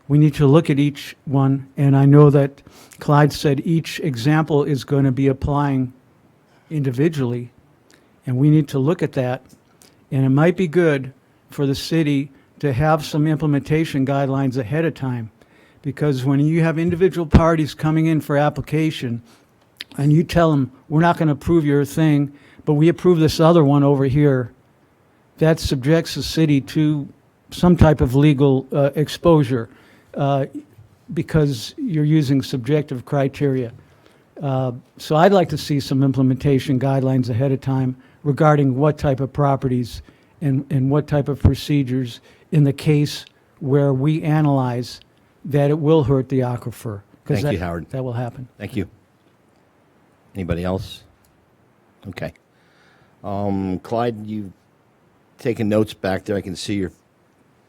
We need to look at each one, and I know that Clyde said each example is going to be applying individually, and we need to look at that. And it might be good for the city to have some implementation guidelines ahead of time, because when you have individual parties coming in for application and you tell them, we're not going to approve your thing, but we approve this other one over here, that subjects the city to some type of legal exposure because you're using subjective criteria. So I'd like to see some implementation guidelines ahead of time regarding what type of properties and what type of procedures in the case where we analyze that it will hurt the aquifer. 'Cause Thank you, Howard. That will happen. Thank you. Anybody else? Okay. Clyde, you taking notes back there. I can see your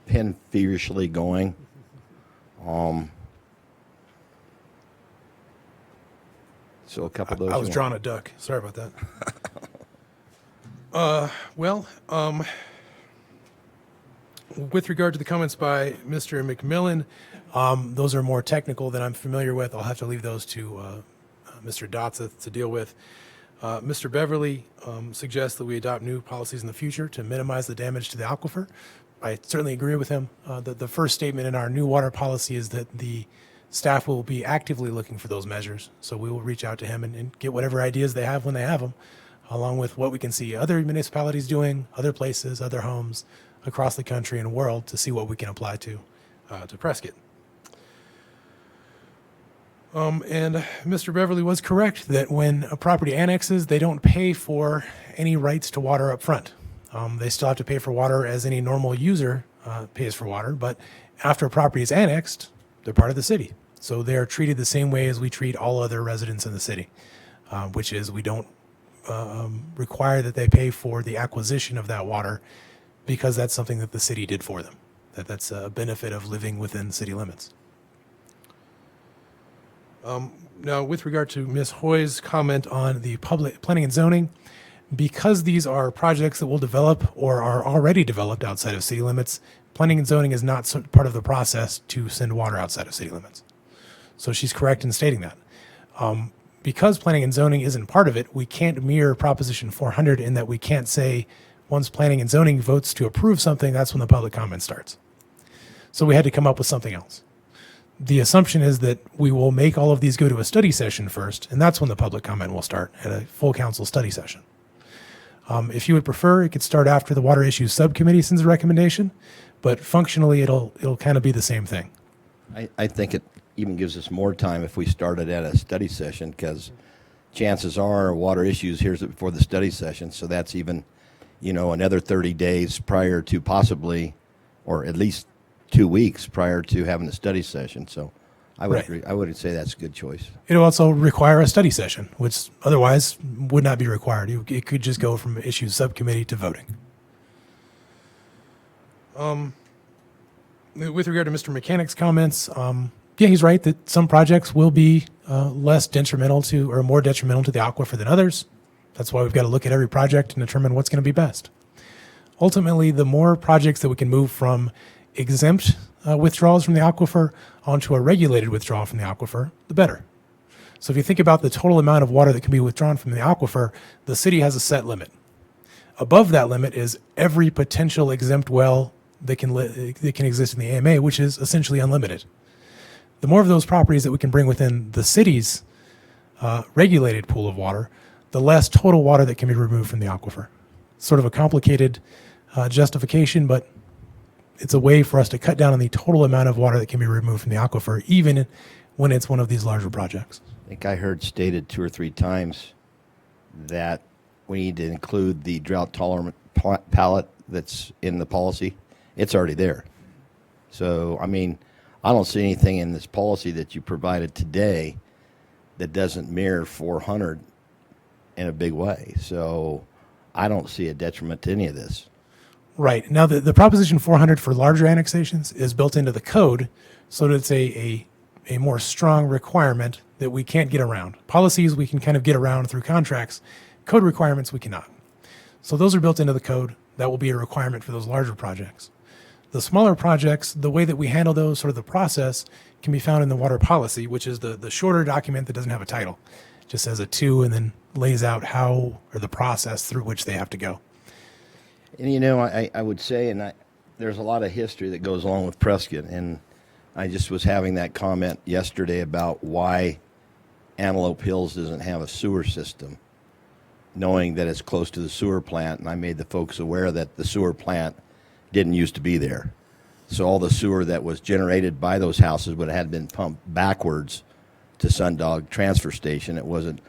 pen feverishly going. So a couple of those. I was drawing a duck. Sorry about that. With regard to the comments by Mr. McMillan, those are more technical than I'm familiar with. I'll have to leave those to Mr. Dotza to deal with. Mr. Beverly suggests that we adopt new policies in the future to minimize the damage to the aquifer. I certainly agree with him. The first statement in our new water policy is that the staff will be actively looking for those measures. So we will reach out to him and get whatever ideas they have when they have them, along with what we can see other municipalities doing, other places, other homes across the country and world to see what we can apply to Prescott. And Mr. Beverly was correct that when a property annexes, they don't pay for any rights to water up front. They still have to pay for water as any normal user pays for water, but after a property is annexed, they're part of the city. So they're treated the same way as we treat all other residents in the city, which is we don't require that they pay for the acquisition of that water because that's something that the city did for them. That's a benefit of living within city limits. Now, with regard to Ms. Hoy's comment on the public planning and zoning, because these are projects that will develop or are already developed outside of city limits, planning and zoning is not part of the process to send water outside of city limits. So she's correct in stating that. Because planning and zoning isn't part of it, we can't mirror Proposition 400 in that we can't say once planning and zoning votes to approve something, that's when the public comment starts. So we had to come up with something else. The assumption is that we will make all of these go to a study session first, and that's when the public comment will start, at a full council study session. If you would prefer, it could start after the Water Issues Subcommittee sends a recommendation, but functionally it'll kind of be the same thing. I think it even gives us more time if we started at a study session, because chances are water issues hears it before the study session, so that's even, another 30 days prior to possibly, or at least 2 weeks prior to having the study session. So I would agree. I would say that's a good choice. It'll also require a study session, which otherwise would not be required. It could just go from issues subcommittee to voting. With regard to Mr. Mechanic's comments, yeah, he's right that some projects will be less detrimental to, or more detrimental to the aquifer than others. That's why we've got to look at every project and determine what's going to be best. Ultimately, the more projects that we can move from exempt withdrawals from the aquifer onto a regulated withdrawal from the aquifer, the better. So if you think about the total amount of water that can be withdrawn from the aquifer, the city has a set limit. Above that limit is every potential exempt well that can exist in the AMA, which is essentially unlimited. The more of those properties that we can bring within the city's regulated pool of water, the less total water that can be removed from the aquifer. Sort of a complicated justification, but it's a way for us to cut down on the total amount of water that can be removed from the aquifer, even when it's one of these larger projects. I think I heard stated 2 or 3 times that we need to include the drought tolerant palette that's in the policy. It's already there. So, I mean, I don't see anything in this policy that you provided today that doesn't mirror 400 in a big way. So I don't see a detriment to any of this. Right. Now, the Proposition 400 for larger annexations is built into the code, so that it's a more strong requirement that we can't get around. Policies we can kind of get around through contracts. Code requirements we cannot. So those are built into the code. That will be a requirement for those larger projects. The smaller projects, the way that we handle those, sort of the process, can be found in the water policy, which is the shorter document that doesn't have a title. It just says a 2 and then lays out how, or the process through which they have to go. And you know, I would say, and there's a lot of history that goes along with Prescott, and I just was having that comment yesterday about why Antelope Hills doesn't have a sewer system, knowing that it's close to the sewer plant, and I made the folks aware that the sewer plant didn't used to be there. So all the sewer that was generated by those houses would have been pumped backwards to Sundog Transfer Station. It wasn't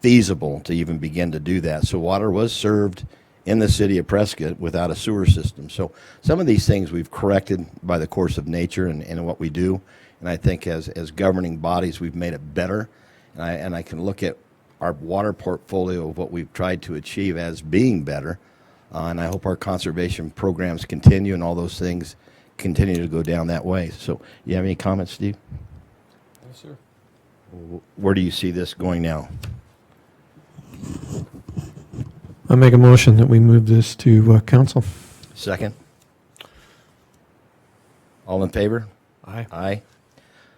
feasible to even begin to do that. So water was served in the city of Prescott without a sewer system. So some of these things we've corrected by the course of nature and what we do. And I think as governing bodies, we've made it better. And I can look at our water portfolio of what we've tried to achieve as being better. And I hope our conservation programs continue and all those things continue to go down that way. So you have any comments, Steve? Yes, sir. Where do you see this going now? I make a motion that we move this to council. Second? All in favor? Aye. Aye.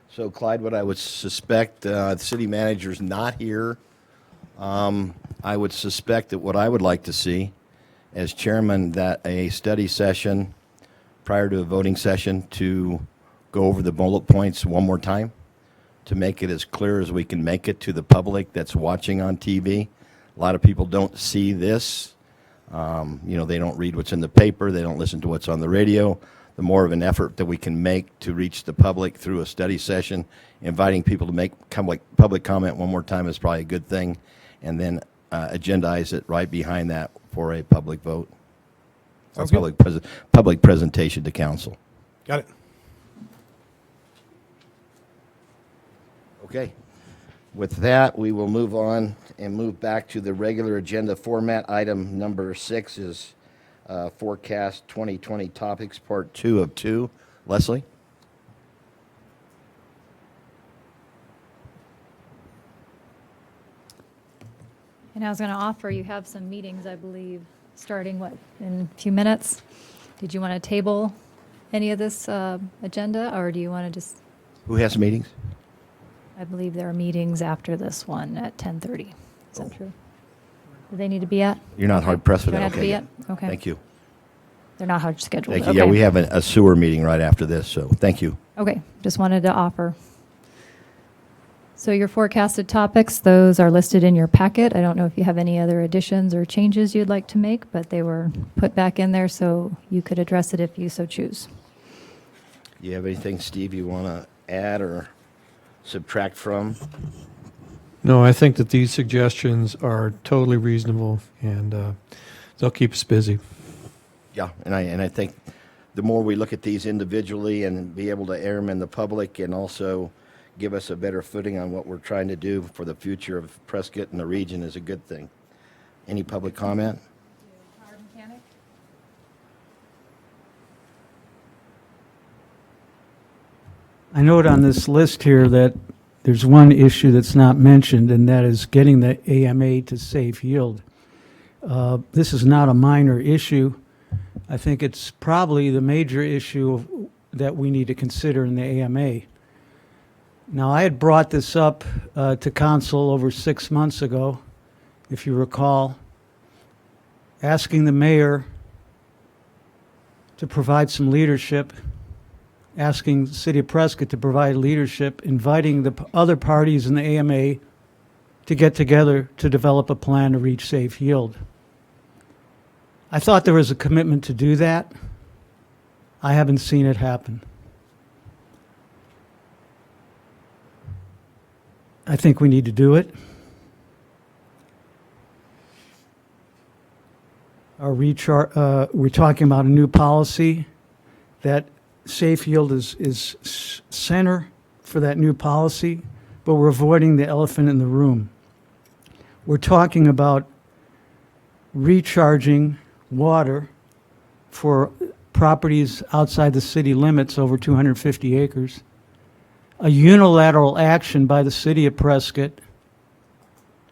So Clyde, what I would suspect, the city manager's not here. I would suspect that what I would like to see as chairman, that a study session prior to a voting session to go over the bullet points one more time to make it as clear as we can make it to the public that's watching on TV. A lot of people don't see this. You know, they don't read what's in the paper. They don't listen to what's on the radio. The more of an effort that we can make to reach the public through a study session, inviting people to make public comment one more time is probably a good thing, and then agendize it right behind that for a public vote. Or Sounds good. public presentation to council. Got it. Okay. With that, we will move on and move back to the regular agenda format. Item number 6 is Forecast 2020 Topics, Part 2 of 2. Leslie? And I was going to offer, you have some meetings, I believe, starting, what, in a few minutes? Did you want to table any of this agenda, or do you want to just, Who has meetings? I believe there are meetings after this one at 10:30. Is that true? Do they need to be at? You're not hard pressed for Don't that? have to Okay, be good. at? Okay. Thank you. They're not hard scheduled. Thank you. Yeah, Okay. we have a sewer meeting right after this, so thank you. Okay, just wanted to offer. So your forecasted topics, those are listed in your packet. I don't know if you have any other additions or changes you'd like to make, but they were put back in there so you could address it if you so choose. You have anything, Steve, you want to add or subtract from? No, I think that these suggestions are totally reasonable, and they'll keep us busy. Yeah, and I think the more we look at these individually and be able to air them in the public and also give us a better footing on what we're trying to do for the future of Prescott and the region is a good thing. Any public comment? I note on this list here that there's one issue that's not mentioned, and that is getting the AMA to safe yield. This is not a minor issue. I think it's probably the major issue that we need to consider in the AMA. Now, I had brought this up to council over 6 months ago, if you recall, asking the mayor to provide some leadership, asking the city of Prescott to provide leadership, inviting the other parties in the AMA to get together to develop a plan to reach safe yield. I thought there was a commitment to do that. I haven't seen it happen. I think we need to do it. We're talking about a new policy that Safe Yield is center for that new policy, but we're avoiding the elephant in the room. We're talking about recharging water for properties outside the city limits over 250 acres. A unilateral action by the city of Prescott,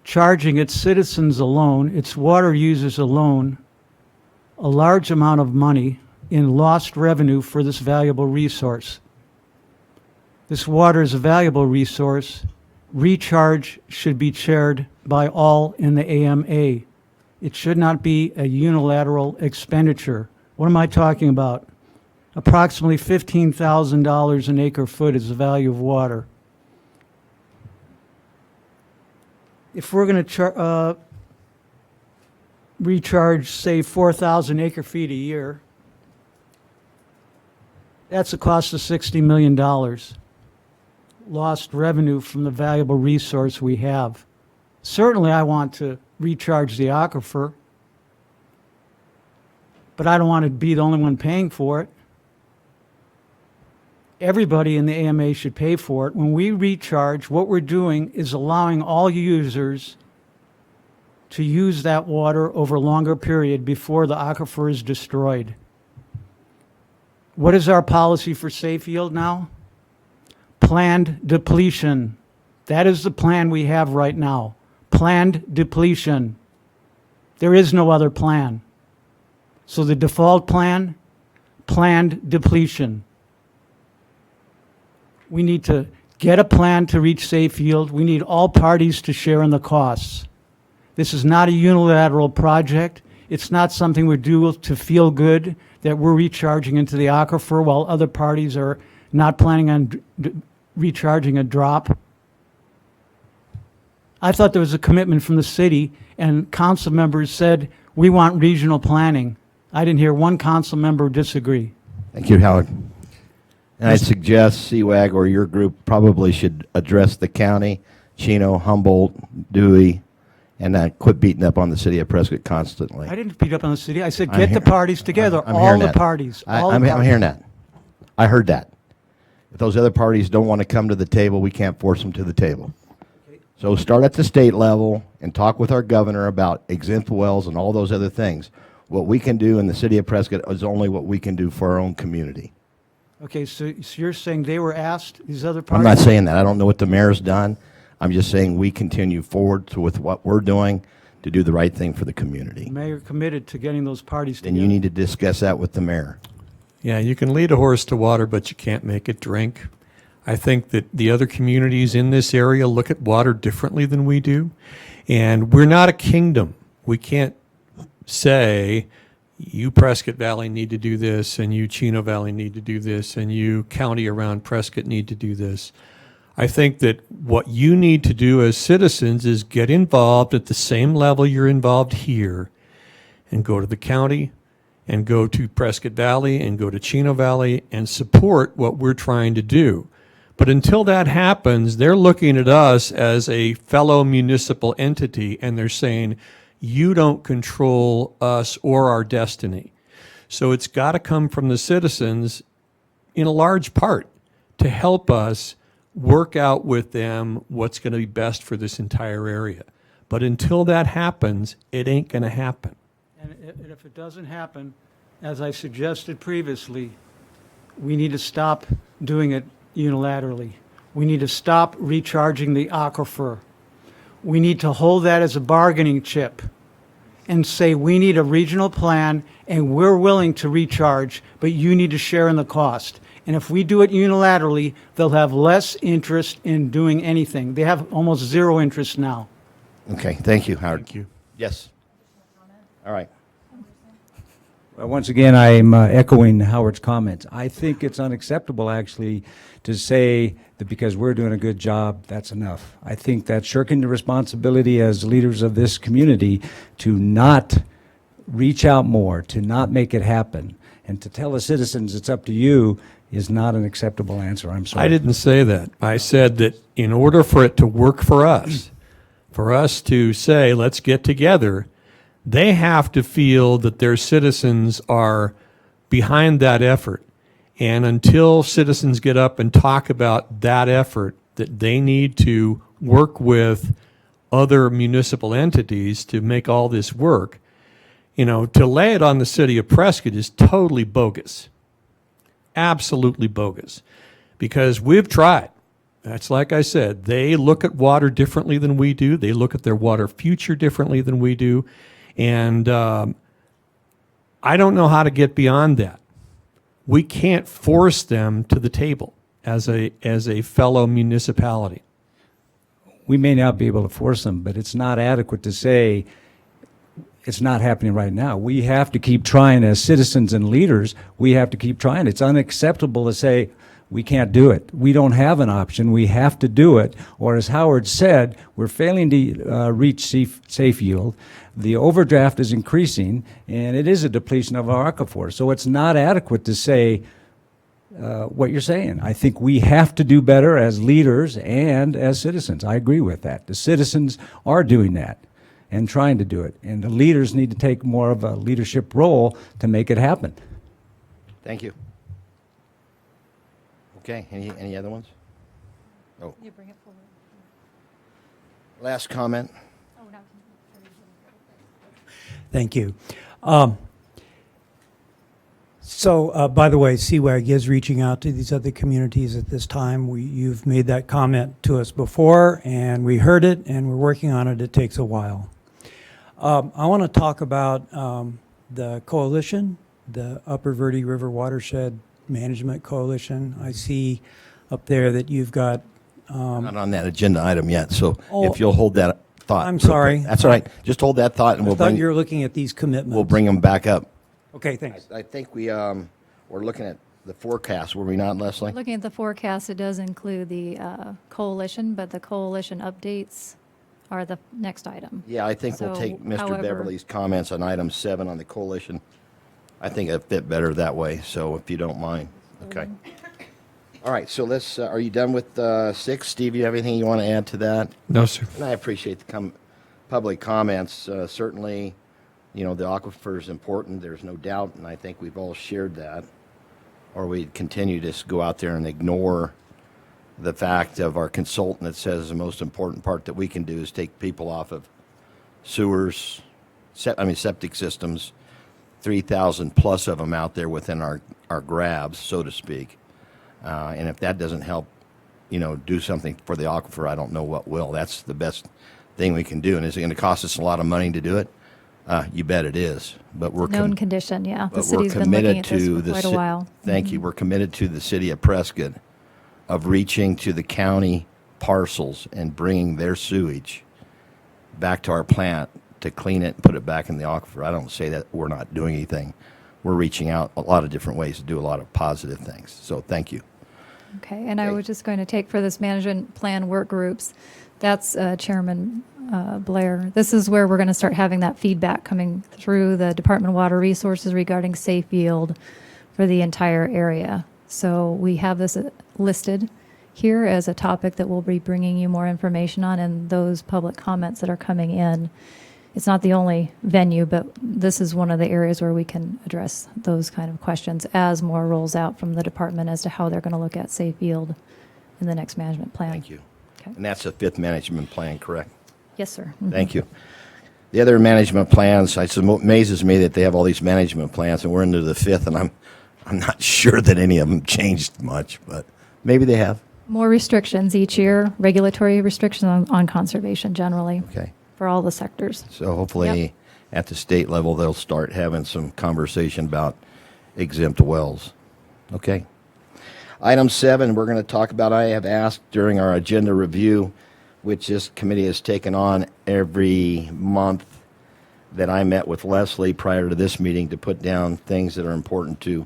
charging its citizens alone, its water users alone, a large amount of money in lost revenue for this valuable resource. This water is a valuable resource. Recharge should be chaired by all in the AMA. It should not be a unilateral expenditure. What am I talking about? Approximately $15,000 an acre foot is the value of water. If we're going to recharge, say, 4,000 acre feet a year, that's a cost of $60 million. Lost revenue from the valuable resource we have. Certainly I want to recharge the aquifer, but I don't want to be the only one paying for it. Everybody in the AMA should pay for it. When we recharge, what we're doing is allowing all users to use that water over a longer period before the aquifer is destroyed. What is our policy for Safe Yield now? Planned depletion. That is the plan we have right now. Planned depletion. There is no other plan. So the default plan, planned depletion. We need to get a plan to reach Safe Yield. We need all parties to share in the costs. This is not a unilateral project. It's not something we do to feel good that we're recharging into the aquifer while other parties are not planning on recharging a drop. I thought there was a commitment from the city, and council members said, we want regional planning. I didn't hear one council member disagree. Thank you, Howard. And I'd suggest CWAG or your group probably should address the county, Chino, Humboldt, Dewey, and quit beating up on the city of Prescott constantly. I didn't beat up on the city. I said, I'm get the hear- parties together, I'm all hearing the that. parties. all the I'm parties. hearing that. I heard that. If those other parties don't want to come to the table, we can't force them to the table. So start at the state level and talk with our governor about exempt wells and all those other things. What we can do in the city of Prescott is only what we can do for our own community. Okay, so you're saying they were asked, these other I'm parties? not saying that. I don't know what the mayor's done. I'm just saying we continue forward with what we're doing to do the right thing for the community. The mayor committed to getting those parties Then together. you need to discuss that with the mayor. Yeah, you can lead a horse to water, but you can't make it drink. I think that the other communities in this area look at water differently than we do. And we're not a kingdom. We can't say, you Prescott Valley need to do this, and you Chino Valley need to do this, and you county around Prescott need to do this. I think that what you need to do as citizens is get involved at the same level you're involved here, and go to the county, and go to Prescott Valley, and go to Chino Valley, and support what we're trying to do. But until that happens, they're looking at us as a fellow municipal entity, and they're saying, you don't control us or our destiny. So it's got to come from the citizens in a large part to help us work out with them what's going to be best for this entire area. But until that happens, it ain't going to happen. And if it doesn't happen, as I suggested previously, we need to stop doing it unilaterally. We need to stop recharging the aquifer. We need to hold that as a bargaining chip and say we need a regional plan and we're willing to recharge, but you need to share in the cost. And if we do it unilaterally, they'll have less interest in doing anything. They have almost zero interest now. Okay, thank you, Howard. Thank you. Yes. All right. Well, once again, I'm echoing Howard's comments. I think it's unacceptable, actually, to say that because we're doing a good job, that's enough. I think that's shirking the responsibility as leaders of this community to not reach out more, to not make it happen. And to tell the citizens it's up to you is not an acceptable answer. I'm sorry. I didn't say that. I said that in order for it to work for us to say, let's get together, they have to feel that their citizens are behind that effort. And until citizens get up and talk about that effort, that they need to work with other municipal entities to make all this work, to lay it on the city of Prescott is totally bogus. Absolutely bogus. Because we've tried. That's like I said, they look at water differently than we do. They look at their water future differently than we do. And I don't know how to get beyond that. We can't force them to the table as a fellow municipality. We may not be able to force them, but it's not adequate to say it's not happening right now. We have to keep trying as citizens and leaders. We have to keep trying. It's unacceptable to say we can't do it. We don't have an option. We have to do it. Or as Howard said, we're failing to reach safe yield. The overdraft is increasing, and it is a depletion of our aquifer. So it's not adequate to say what you're saying. I think we have to do better as leaders and as citizens. I agree with that. The citizens are doing that and trying to do it, and the leaders need to take more of a leadership role to make it happen. Thank you. Okay, any other ones? Oh, You bring it forward. last comment. Oh, no. Thank you. By the way, CWAG is reaching out to these other communities at this time. You've made that comment to us before, and we heard it, and we're working on it. It takes a while. I want to talk about the coalition, the Upper Verde River Watershed Management Coalition. I see up there that you've got... Not on that agenda item yet, so Oh, if you'll hold that thought. I'm real quick. sorry. That's all right. Just hold that thought, and I thought you were looking at these commitments. we'll bring them back up. Okay, thanks. I think we're looking at the forecast, were we not, Leslie? Looking at the forecast, it does include the coalition, but the coalition updates are the next item. Yeah, I think we'll So, take Mr. however- Beverly's comments on item 7 on the coalition. I think it fit better that way, so if you don't mind. Okay. All right, so let's, are you done with 6? Steve, you have anything you want to add to that? No, sir. And I appreciate the public comments. Certainly, the aquifer is important, there's no doubt, and I think we've all shared that. Or we continue to go out there and ignore the fact of our consultant that says the most important part that we can do is take people off of sewers, septic systems, 3,000 plus of them out there within our grabs, so to speak. And if that doesn't help, do something for the aquifer, I don't know what will. That's the best thing we can do. And is it going to cost us a lot of money to do it? You bet it is. But we're Known condition, yeah. The but we're city's been looking committed at this to for the quite a while. Thank you. We're committed to the city of Prescott of reaching to the county parcels and bringing their sewage back to our plant to clean it and put it back in the aquifer. I don't say that we're not doing anything. We're reaching out a lot of different ways to do a lot of positive things. So thank you. Okay, and I was just going to take for this management plan work groups, that's Chairman Blair. This is where we're going to start having that feedback coming through the Department of Water Resources regarding safe yield for the entire area. So we have this listed here as a topic that we'll be bringing you more information on, and those public comments that are coming in. It's not the only venue, but this is one of the areas where we can address those kind of questions as more rolls out from the department as to how they're going to look at safe yield in the next management plan. Thank you. Okay. And that's the 5th management plan, correct? Yes, sir. Mhm. Thank you. The other management plans, it amazes me that they have all these management plans, and we're into the 5th, and I'm not sure that any of them changed much, but maybe they have. More restrictions each year, regulatory restrictions on conservation generally Okay. for all the sectors. So hopefully at the state level, they'll start having some conversation about exempt wells. Okay. Item 7, we're going to talk about, I have asked during our agenda review, which this committee has taken on every month that I met with Leslie prior to this meeting to put down things that are important to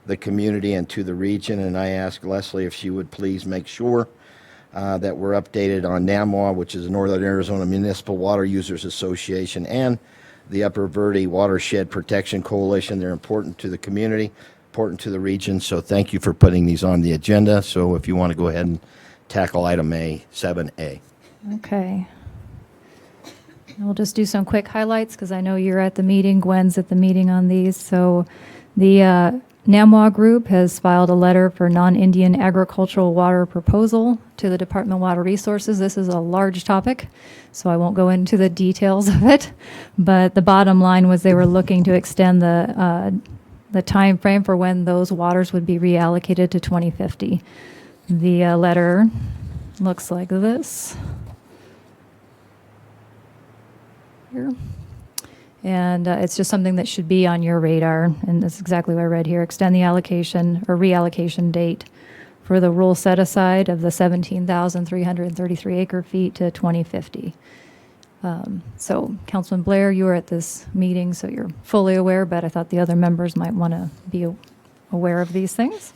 the community and to the region. And I asked Leslie if she would please make sure that we're updated on NAMWA, which is the Northern Arizona Municipal Water Users Association, and the Upper Verde Watershed Protection Coalition. They're important to the community, important to the region, so thank you for putting these on the agenda. So if you want to go ahead and tackle item A, 7A. Okay. And we'll just do some quick highlights because I know you're at the meeting, Gwen's at the meeting on these. So the NAMWA group has filed a letter for non-Indian agricultural water proposal to the Department of Water Resources. This is a large topic, so I won't go into the details of it. But the bottom line was they were looking to extend the time frame for when those waters would be reallocated to 2050. The letter looks like this. Here. And it's just something that should be on your radar, and that's exactly what I read here. Extend the allocation or reallocation date for the rural set-aside of the 17,333 acre feet to 2050. So, Councilman Blair, you were at this meeting, so you're fully aware, but I thought the other members might want to be aware of these things.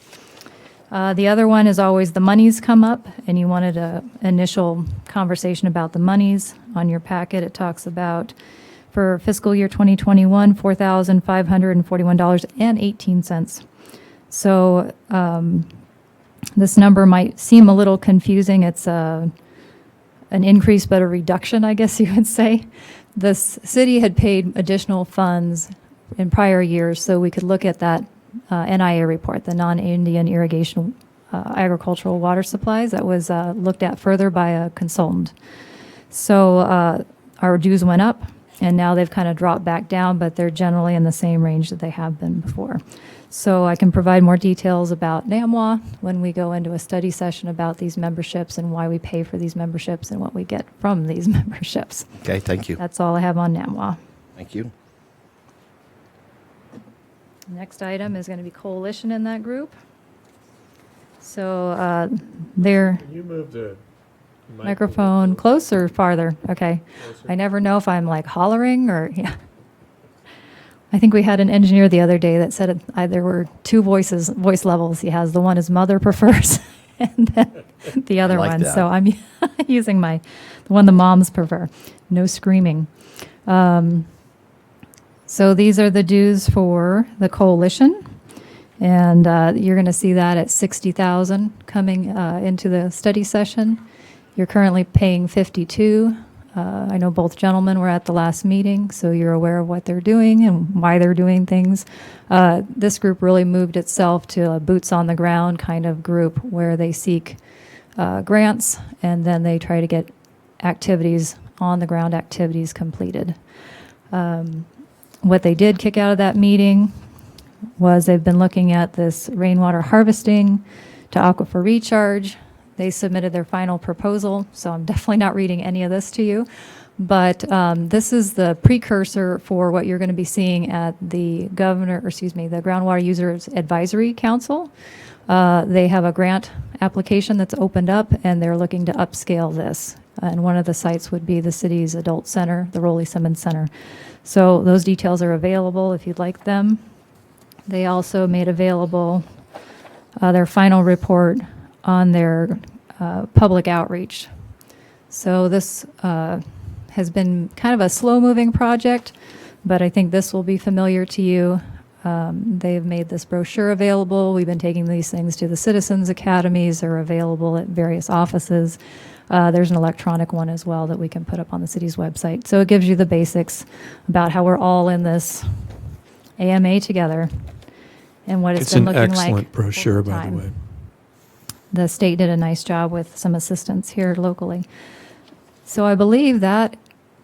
The other one is always the monies come up, and you wanted an initial conversation about the monies. On your packet, it talks about for fiscal year 2021, $4,541.18. So this number might seem a little confusing. It's an increase, but a reduction, I guess you would say. The city had paid additional funds in prior years, so we could look at that NIA report, the non-Indian irrigation agricultural water supplies, that was looked at further by a consultant. So our dues went up, and now they've kind of dropped back down, but they're generally in the same range that they have been before. So I can provide more details about NAMWA when we go into a study session about these memberships and why we pay for these memberships and what we get from these memberships. Okay, thank you. That's all I have on NAMWA. Thank you. Next item is going to be coalition in that group. So they're Can you move the microphone closer or farther? Okay. I never know if I'm like hollering or, yeah. I think we had an engineer the other day that said there were two voice levels he has. The one his mother prefers and then the other like one. that. So I'm using the one the moms prefer. No screaming. So these are the dues for the coalition. And you're going to see that at $60,000 coming into the study session. You're currently paying $52,000. I know both gentlemen were at the last meeting, so you're aware of what they're doing and why they're doing things. This group really moved itself to a boots on the ground kind of group where they seek grants and then they try to get activities, on the ground activities completed. What they did kick out of that meeting was they've been looking at this rainwater harvesting to aquifer recharge. They submitted their final proposal, so I'm definitely not reading any of this to you. But this is the precursor for what you're going to be seeing at the the Groundwater Users Advisory Council. They have a grant application that's opened up, and they're looking to upscale this. And one of the sites would be the city's adult center, the Rowley Simmons Center. So those details are available if you'd like them. They also made available their final report on their public outreach. So this has been kind of a slow-moving project, but I think this will be familiar to you. They've made this brochure available. We've been taking these things to the Citizens Academies. They're available at various offices. There's an electronic one as well that we can put up on the city's website. So it gives you the basics about how we're all in this AMA together and what it's been looking like. It's an excellent brochure, over by the time. way. The state did a nice job with some assistance here locally. So I believe that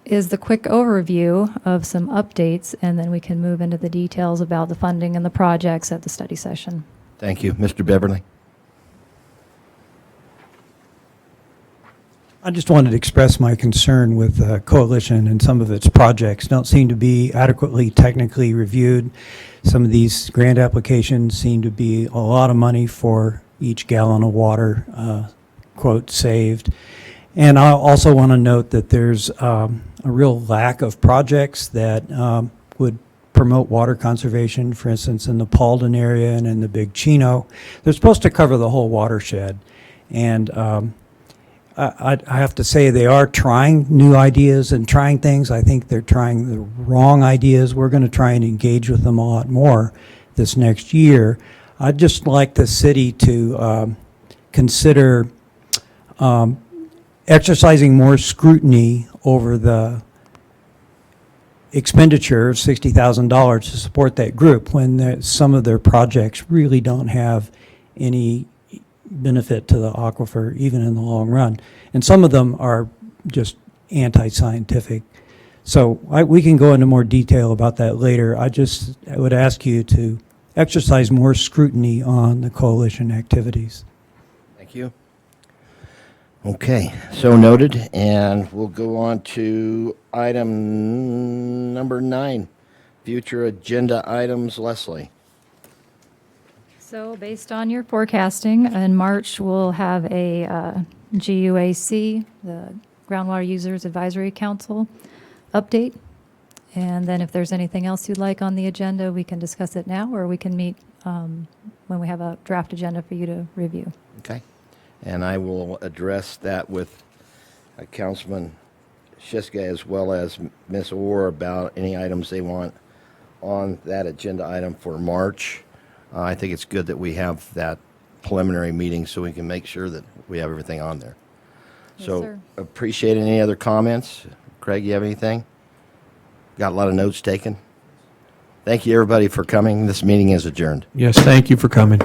is the quick overview of some updates, and then we can move into the details about the funding and the projects at the study session. Thank you. Mr. Beverly? I just wanted to express my concern with the coalition and some of its projects don't seem to be adequately technically reviewed. Some of these grant applications seem to be a lot of money for each gallon of water, quote, saved. And I also want to note that there's a real lack of projects that would promote water conservation, for instance, in the Paulden area and in the Big Chino. They're supposed to cover the whole watershed. And I have to say they are trying new ideas and trying things. I think they're trying the wrong ideas. We're going to try and engage with them a lot more this next year. I'd just like the city to consider exercising more scrutiny over the expenditure of $60,000 to support that group when some of their projects really don't have any benefit to the aquifer, even in the long run. And some of them are just anti-scientific. So we can go into more detail about that later. I would ask you to exercise more scrutiny on the coalition activities. Thank you. Okay, so noted, and we'll go on to item number 9, future agenda items. Leslie. So based on your forecasting, in March, we'll have a GUAC, the Groundwater Users Advisory Council update. And then if there's anything else you'd like on the agenda, we can discuss it now, or we can meet when we have a draft agenda for you to review. Okay. And I will address that with Councilman Shiska as well as Ms. Orr about any items they want on that agenda item for March. I think it's good that we have that preliminary meeting so we can make sure that we have everything on there. Yes, So sir. appreciate any other comments. Craig, you have anything? Got a lot of notes taken? Thank you, everybody, for coming. This meeting is adjourned. Yes, thank you for coming.